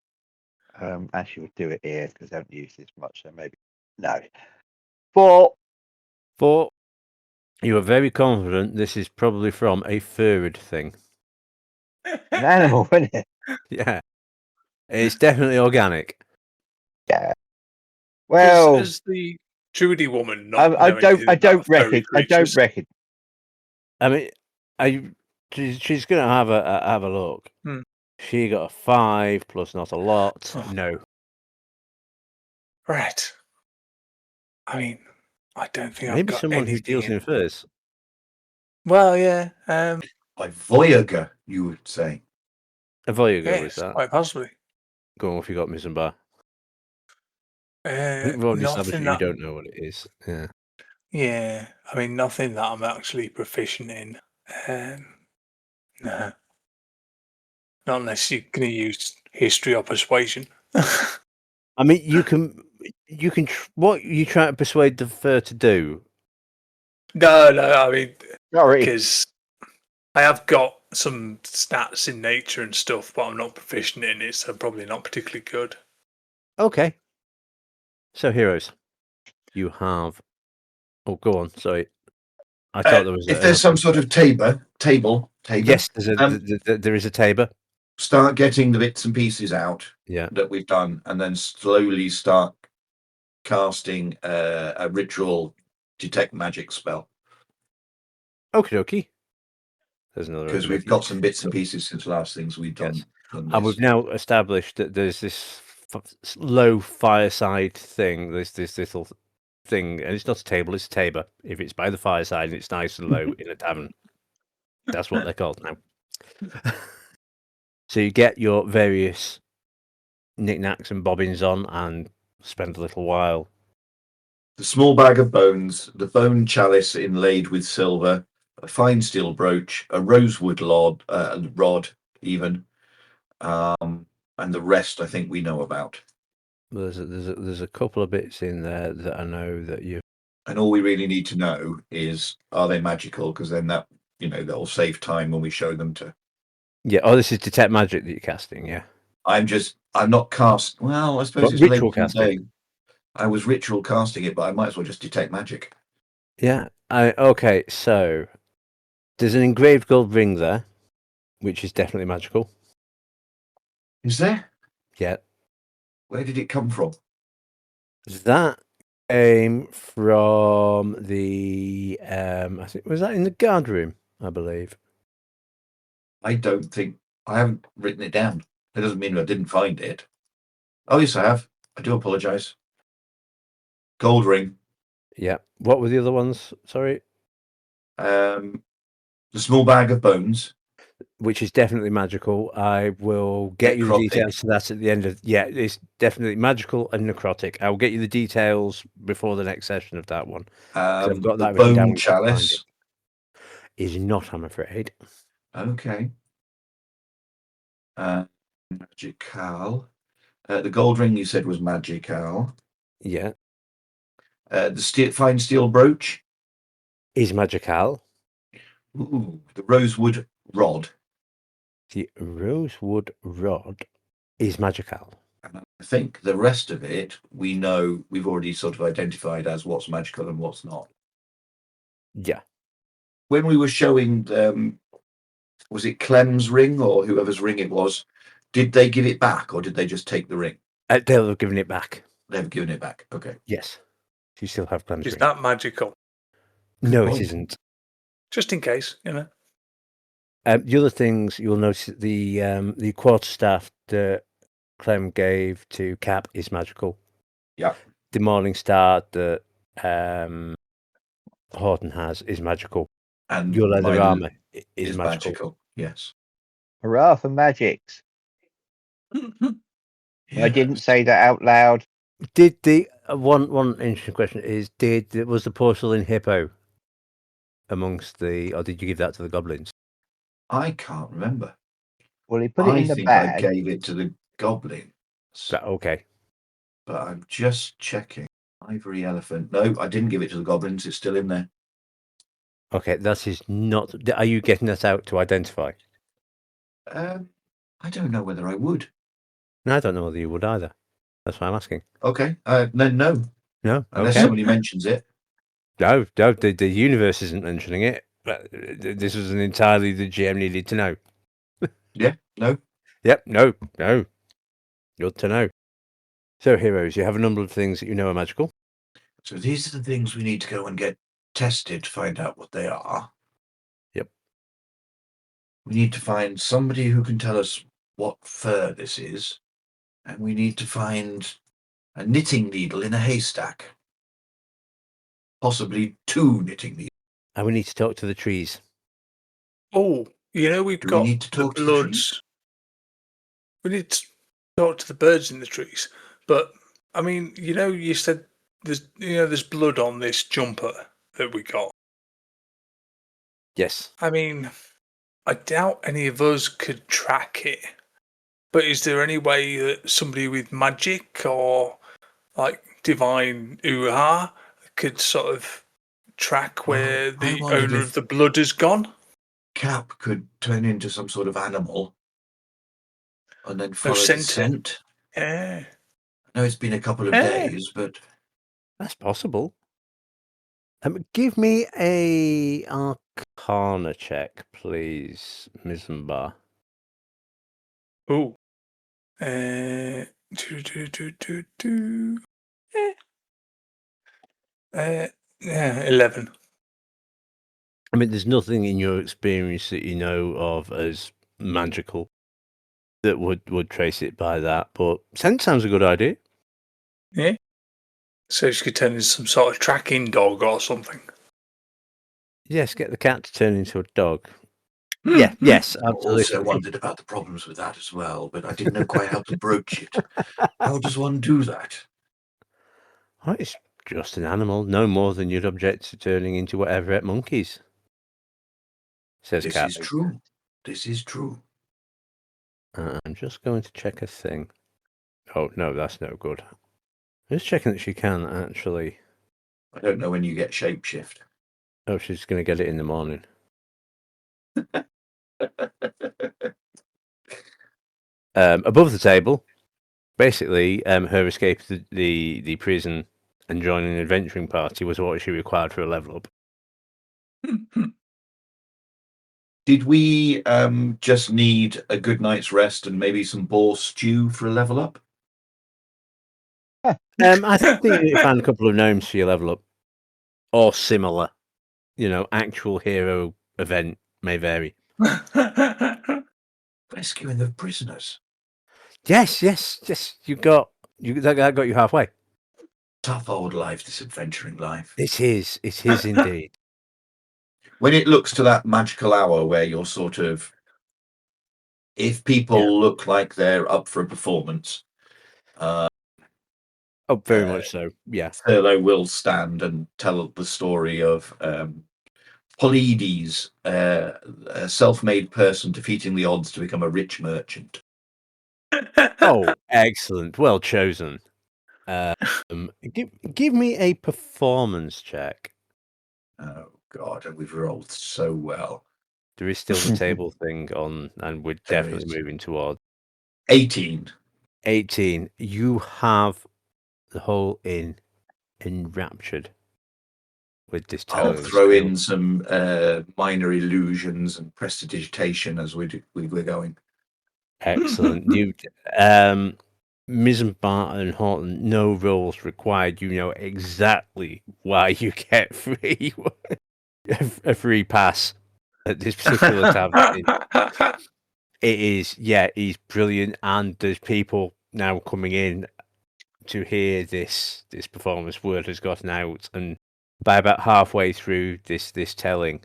Actually, we'll do it here because I haven't used this much, so maybe no. 4. 4. You are very confident this is probably from a furred thing. An animal, isn't it? Yeah, it's definitely organic. Yeah. Well, Is the Druidy woman not I know anything don't about furry reckon. creatures? I mean, she's gonna have a look. Hmm. She got a 5 plus not a lot. Oh. No. Right. I mean, I don't think Maybe I've got someone who anything deals in. in furs. Well, yeah. By Voyager, you would say. A Voyager Yes, was that. quite possibly. Go on if you got Missenbar. I think we've already established Nothing that you that. don't know what it is. Yeah. Yeah, I mean, nothing that I'm actually proficient in. No. Not unless you're going to use history or persuasion. I mean, you can. What you trying to persuade the fur to do? No, I mean, sorry. because I have got some stats in nature and stuff, but I'm not proficient in it, so probably not particularly good. Okay. So heroes, you have. Oh, go on. Sorry, I thought there was. If there's some sort of table, Yes, there is a tabor. start getting the bits and pieces out Yeah. that we've done, and then slowly start casting a ritual detect magic spell, Okie dokie. There's another. because we've got some bits and pieces since the last things we've done. Yes. done And this. we've now established that there's this low fireside thing. There's this little thing, and it's not a table; it's a tabor. If it's by the fireside and it's nice and low in a tavern, that's what they're called now. So you get your various knickknacks and bobbins on, and spend a little while. The small bag of bones, the bone chalice inlaid with silver, a fine steel brooch, a rosewood rod even, and the rest I think we know about. There's a couple of bits in there that I know that you. And all we really need to know is, are they magical? Because then that, that'll save time when we show them to. Yeah. Oh, this is detect magic that you're casting. Yeah. I'm not cast. Well, I suppose What, it's ritual late in the casting? day. I was ritual casting it, but I might as well just detect magic. Yeah. Okay. So there's an engraved gold ring there, which is definitely magical. Is there? Yeah. Where did it come from? That came from the. I think was that in the guard room, I believe. I don't think I haven't written it down. It doesn't mean I didn't find it. Oh yes, I have. I do apologise. Gold ring. Yeah. What were the other ones? Sorry. The small bag of bones. Which is definitely magical. I will get you the Necrotic. details to that at the end of. Yeah, it's definitely magical and necrotic. I will get you the details before the next session of that one. I've got The that written down. bone chalice. Is not, I'm afraid. Okay. Magical. The gold ring you said was magical. Yeah. The fine steel brooch. Is magical. Ooh, the rosewood rod. The rosewood rod is magical. And I think the rest of it we know we've already sort of identified as what's magical and what's not. Yeah. When we were showing, was it Clem's ring or whoever's ring it was? Did they give it back or did they just take the ring? They'll have given it back. They've given it back. Okay. Yes. You still have Clem's Is ring. that magical? No, point. it isn't. Just in case, you know. The other things you'll notice that the quarterstaff that Clem gave to Cap is magical. Yeah. The Morning Star that Horton has is magical. And Your leather mine armor is is magical. magical. Yes. Hurrah for magics. I didn't Yes. say that out loud. Did the one interesting question is was the porcelain hippo amongst the, or did you give that to the goblins? I can't remember. Well, he put it I in the think I bag. gave it to the goblin. Okay. But I'm just checking. Ivory elephant. No, I didn't give it to the goblins. It's still in there. Okay, that is not. Are you getting that out to identify? I don't know whether I would. No, I don't know whether you would either. That's why I'm asking. Okay. No. No. Unless Okay. somebody mentions it. No. The universe isn't mentioning it. But this was an entirely the GM needed to know. Yeah. No. Yep. No. Good to know. So, heroes, you have a number of things that you know are magical. So these are the things we need to go and get tested to find out what they are. Yep. We need to find somebody who can tell us what fur this is. And we need to find a knitting needle in a haystack. Possibly 2 knitting needles. And we need to talk to the trees. Oh, we've Do we got need to talk the to the bloods. trees? We need to talk to the birds in the trees. But I mean, you said there's blood on this jumper that we got. Yes. I mean, I doubt any of us could track it. But is there any way that somebody with magic or like divine ooh-ah could sort of track where I the wondered owner if of the blood has gone? Cap could turn into some sort of animal and then follow the scent. scent. Yeah. I know it's been a couple of Yeah. days, but That's possible. Give me a Arcana check, please, Missenbar. Oh. Yeah, 11. I mean, there's nothing in your experience that you know of as magical that would trace it by that, but scent sounds a good idea. Yeah. So she could turn into some sort of tracking dog or something. Yes, get the cat to turn into a dog. Yeah, yes, I absolutely. also wondered about the problems with that as well, but I didn't know quite how to broach it. How does one do that? Oh, it's just an animal, no more than you'd object to turning into whatever ate monkeys. Says This Cat. is true. This is true. I'm just going to check a thing. Oh, no, that's no good. I'm just checking that she can actually. I don't know when you get shapeshift. Oh, she's going to get it in the morning. Above the table, basically, her escape to the prison and joining an adventuring party was what she required for a level up. Did we just need a good night's rest and maybe some boar stew for a level up? I think you found a couple of gnomes for your level up, or similar. Actual hero event may vary. Rescuing the prisoners. Yes. That got you halfway. Tough old life, this adventuring life. It is indeed. When it looks to that magical hour where you're sort of, if people look like they're up for a performance, Very much so. Yeah. Thurlow will stand and tell the story of Polydes, a self-made person defeating the odds to become a rich merchant. Oh, excellent. Well chosen. Give me a performance check. Oh God, and we've rolled so well. There is still the table thing on, and we're There definitely is. moving towards 18. 18. You have the whole inn enraptured with this I'll tale. throw in some minor illusions and prestidigitation as we're going. Excellent. You, Missenbar and Horton, no rolls required. You know exactly why you get a free pass at this particular tavern. It is, yeah, he's brilliant, and there's people now coming in to hear this performance. Word has gotten out, and by about halfway through this telling,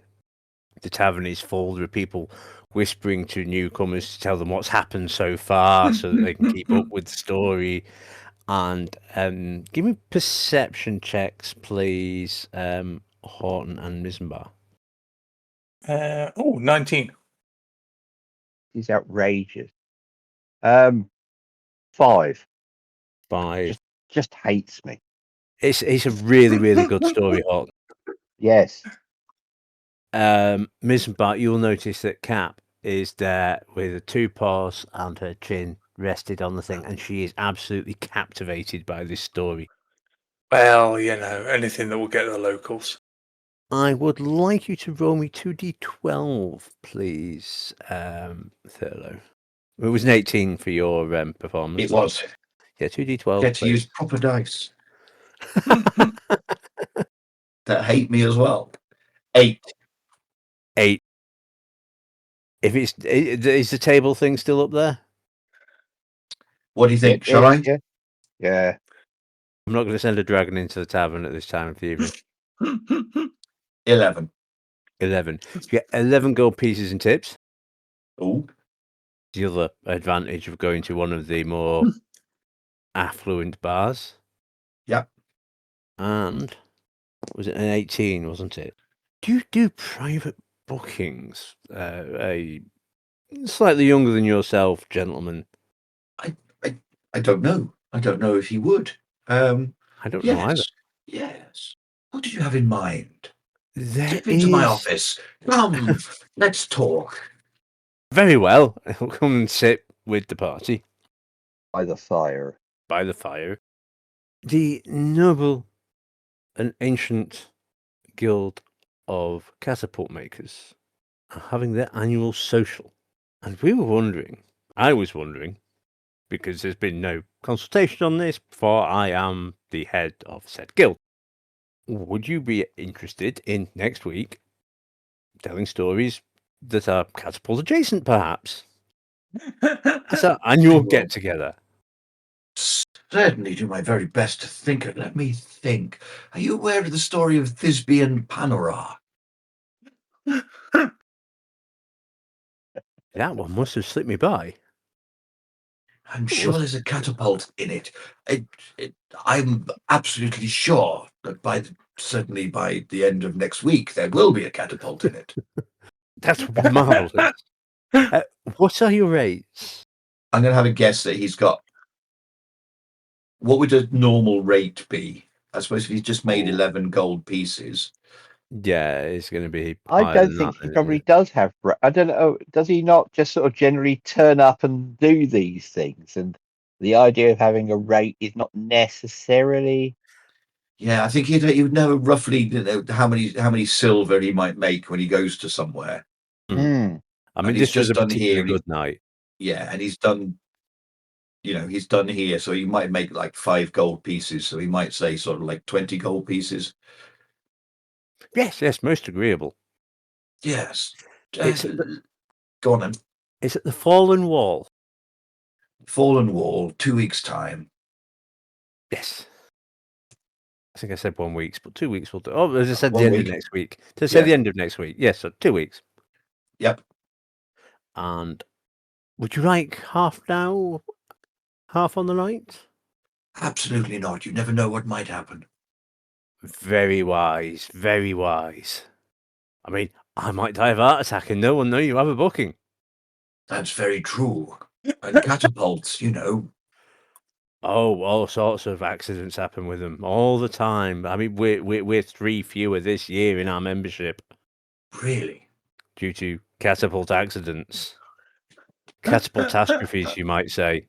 the tavern is full. There are people whispering to newcomers to tell them what's happened so far, so that they can keep up with the story. And give me perception checks, please, Horton and Missenbar. 19. He's outrageous. 5. 5. Just hates me. It's a really, really good story, Horton. Yes. Missenbar, you'll notice that Cap is there with her 2 paws and her chin rested on the thing, and she is absolutely captivated by this story. Well, anything that will get the locals. I would like you to roll me 2d12, please, Thurlow. It was an 18 for your performance. It was. Yeah, 2d12. Get to use proper dice that hate me as well. 8. 8. If is the table thing still up there? What do you think? Shall I? Yeah. I'm not going to send a dragon into the tavern at this time of the evening. 11. 11. You get 11 gold pieces and tips. Oh. The other advantage of going to one of the more affluent bars. Yep. And was it an 18, wasn't it? Do you do private bookings? A slightly younger than yourself, gentleman. I don't know. I don't know if he would. I don't know either. Yes. What did you have in mind? There Step into my office. Come, let's talk. Very well. I'll come and sit with the party. By the fire. By the fire. The noble and ancient guild of catapult makers are having their annual social. And I was wondering, because there's been no consultation on this before I am the head of said guild, would you be interested in next week telling stories that are catapult adjacent, perhaps? As our annual get together. Certainly do my very best to think it. Let me think. Are you aware of the story of Thisbe and Panora? That one must have slipped me by. I'm sure there's a catapult in it. I'm absolutely sure that certainly by the end of next week there will be a catapult in it. That's marvellous. What are your rates? I'm going to have a guess that he's got... What would a normal rate be? I suppose if he's just made 11 gold pieces. Yeah, it's going to be. I don't think he probably does have. I don't know. Does he not just sort of generally turn up and do these things? And the idea of having a rate is not necessarily. Yeah, I think he would know roughly how many silver he might make when he goes to somewhere. Mm. I mean, this was a particularly good night. Yeah, and he's done. He's done here, so he might make like 5 gold pieces. So he might say sort of like 20 gold pieces. Yes, most agreeable. Yes. Go on then. It's at the Fallen Wall. Fallen Wall, 2 weeks' time. Yes. I think I said 1 week, but 2 weeks will do. Oh, as I said, the 1 end week. of next week. To say the end of next week. Yes, so 2 weeks. Yep. And would you like half now, half on the night? Absolutely not. You never know what might happen. Very wise, very wise. I mean, I might die of a heart attack and no one know you have a booking. That's very true. And catapults, Oh, all sorts of accidents happen with them all the time. I mean, we're 3 fewer this year in our membership. Really? Due to catapult accidents. Catapultastrophes, you might say.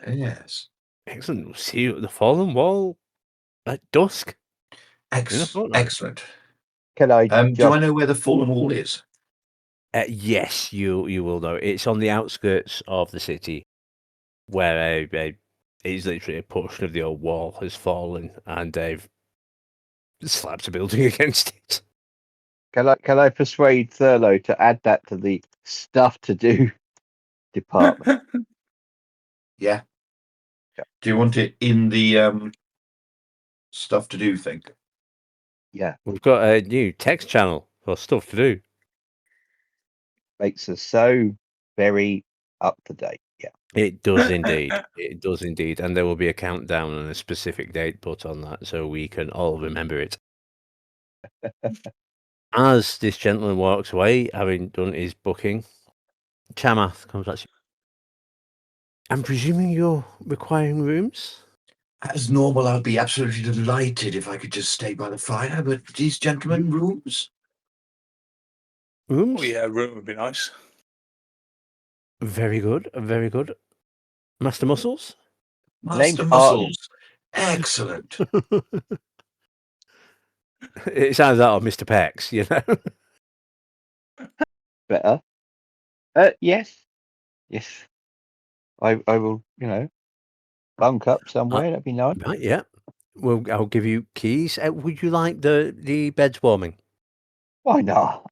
Yes. Excellent. We'll see you at the Fallen Wall at dusk. Excellent. Can I? Do I know where the Fallen Wall is? Yes, you will know. It's on the outskirts of the city, where it's literally a portion of the old wall has fallen, and they've slapped a building against it. Can I persuade Thurlow to add that to the stuff to do department? Yeah. Yeah. Do you want it in the stuff to do thing? Yeah, We've got a new text channel for stuff to do. makes us so very up to date. Yeah. It does indeed. It does indeed. And there will be a countdown and a specific date put on that so we can all remember it. As this gentleman walks away, having done his booking, Chamath comes at you. I'm presuming you're requiring rooms? As normal, I'd be absolutely delighted if I could just stay by the fire, but these gentlemen rooms? Rooms? Oh yeah, room would be nice. Very good, very good. Master Muscles? Master Name's Muscles. Excellent. It sounds out of Mr. Peck's, you know? Better. Yes. Yes. I will, bunk up somewhere. That'd be nice. Right, yeah. Well, I'll give you keys. Would you like the beds warming? Why not?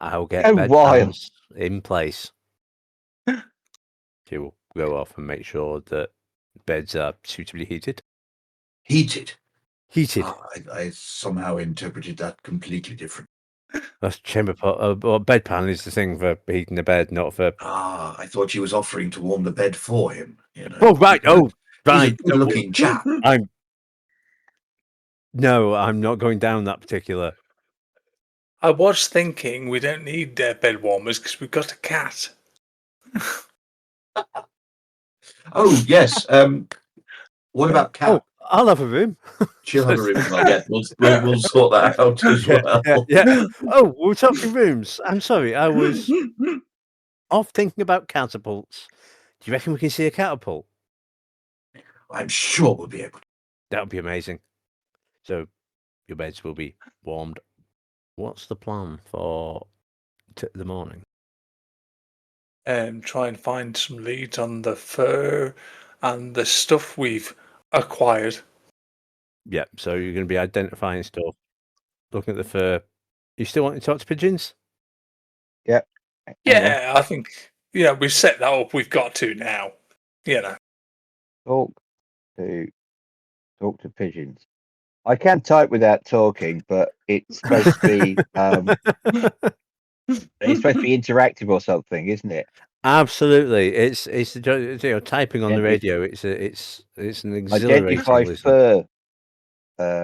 I'll get Go bed wild. fans in place. She will go off and make sure that beds are suitably heated. Heated. Heated. I somehow interpreted that completely different. That's chamber pot. Well, bedpan is the thing for heating the bed, not for. I thought she was offering to warm the bed for him. You know. Oh right. Oh He's right. a good-looking chap. No, I'm not going down that particular. I was thinking we don't need bed warmers because we've got a cat. Oh yes. What about Cat? Oh, I'll have a room. She'll have a room as well. Yeah, we'll sort that out as well. Yeah. Oh, we're talking rooms. I'm sorry, I was off thinking about catapults. Do you reckon we can see a catapult? I'm sure we'll be able to. That would be amazing. So your beds will be warmed. What's the plan for the morning? Try and find some leads on the fur and the stuff we've acquired. Yeah, so you're going to be identifying stuff, looking at the fur. You still want to talk to pigeons? Yep. Yeah, I think we've set that up. We've got to now. Talk to pigeons. I can type without talking, but it's supposed to be it's supposed to be interactive or something, isn't it? Absolutely, it's typing on the radio. It's an exhilarating. Identify fur.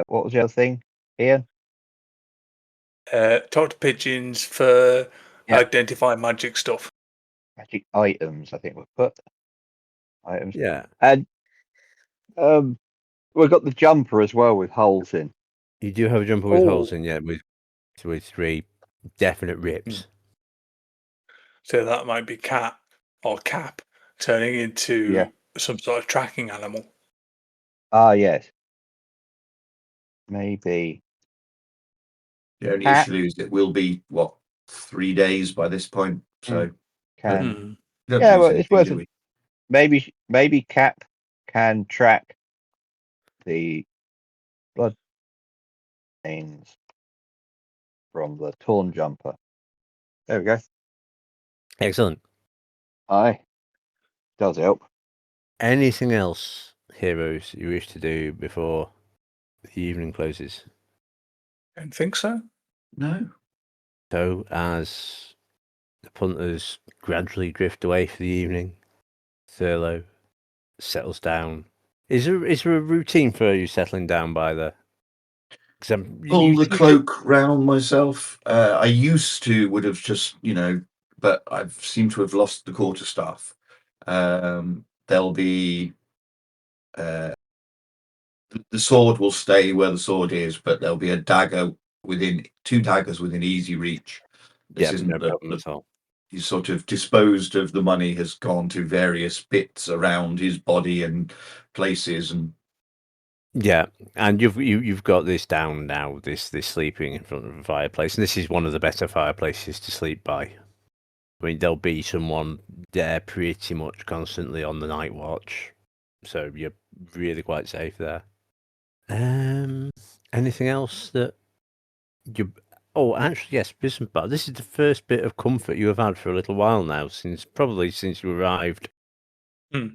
What was the other thing, Iain? Talk to pigeons, fur, Yeah. identify magic stuff. Magic items, I think we've put. Items. Yeah. And we've got the jumper as well with holes in. You do have a jumper with holes in, yeah, with 3 definite rips. So that might be cat or cap turning into some sort of tracking animal. Ah, yes. Maybe. The only issue is it will be 3 days by this point. So it's worth it. Maybe Cap can track the blood stains from the torn jumper. There we go. Excellent. Aye. Does help. Anything else, heroes, you wish to do before the evening closes? Don't think so. No. So as the punters gradually drift away for the evening, Thurlow settles down. Is there a routine for you settling down by the? Pull the cloak round myself. I used to would have just but I've seemed to have lost the quarterstaff. There'll be the sword will stay where the sword is, but there'll be a dagger two daggers within easy reach. This isn't no problem at all. He's sort of disposed of the money, has gone to various bits around his body and places, and and you've got this down now. This sleeping in front of a fireplace, and this is one of the better fireplaces to sleep by. I mean, there'll be someone there pretty much constantly on the night watch, so you're really quite safe there. Anything else that Oh, actually, yes, Missenbar. This is the first bit of comfort you have had for a little while now, probably since you arrived. Hmm.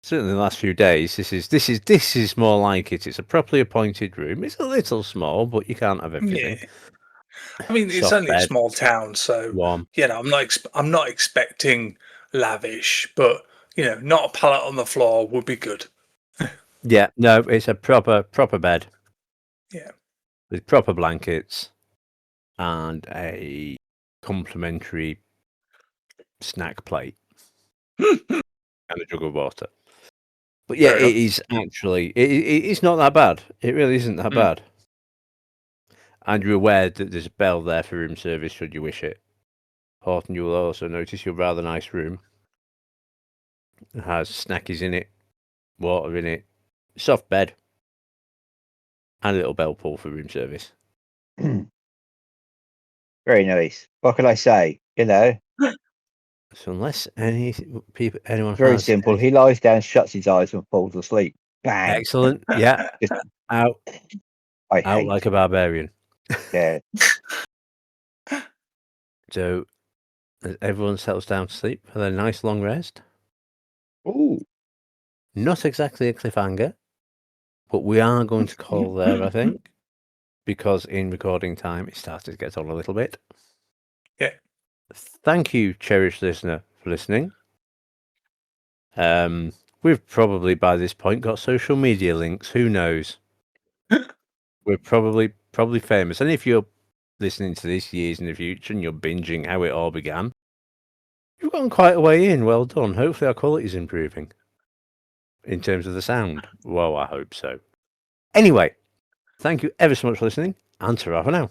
Certainly the last few days. This is more like it. It's a properly appointed room. It's a little small, but you can't have everything. Yeah. I mean, it's Soft only a bed, small town, so warm. I'm not expecting lavish, but not a pallet on the floor would be good. Yeah, no, it's a proper bed. Yeah. With proper blankets and a complimentary snack plate and a jug of water. But yeah, Fair it enough. is actually it's not that bad. It really isn't that bad. And you're aware that there's a bell there for room service should you wish it. Horton, you will also notice your rather nice room. It has snackies in it, water in it, soft bed, and a little bell pull for room service. Very nice. What can I say? So unless anyone Very has simple. He lies down, shuts his eyes, and falls asleep. Bang. excellent, yeah, Just, out I hate like a barbarian. Yeah. So as everyone settles down to sleep for their nice long rest. Ooh. Not exactly a cliffhanger, but we are going to call there, I think, because in recording time it started to get on a little bit. Yeah. Thank you, cherished listener, for listening. We've probably by this point got social media links. Who knows? We're probably famous. And if you're listening to this years in the future and you're binging how it all began, you've gotten quite a way in. Well done. Hopefully our quality's improving in terms of the sound. Well, I hope so. Anyway, thank you ever so much for listening, and ta-ra for now.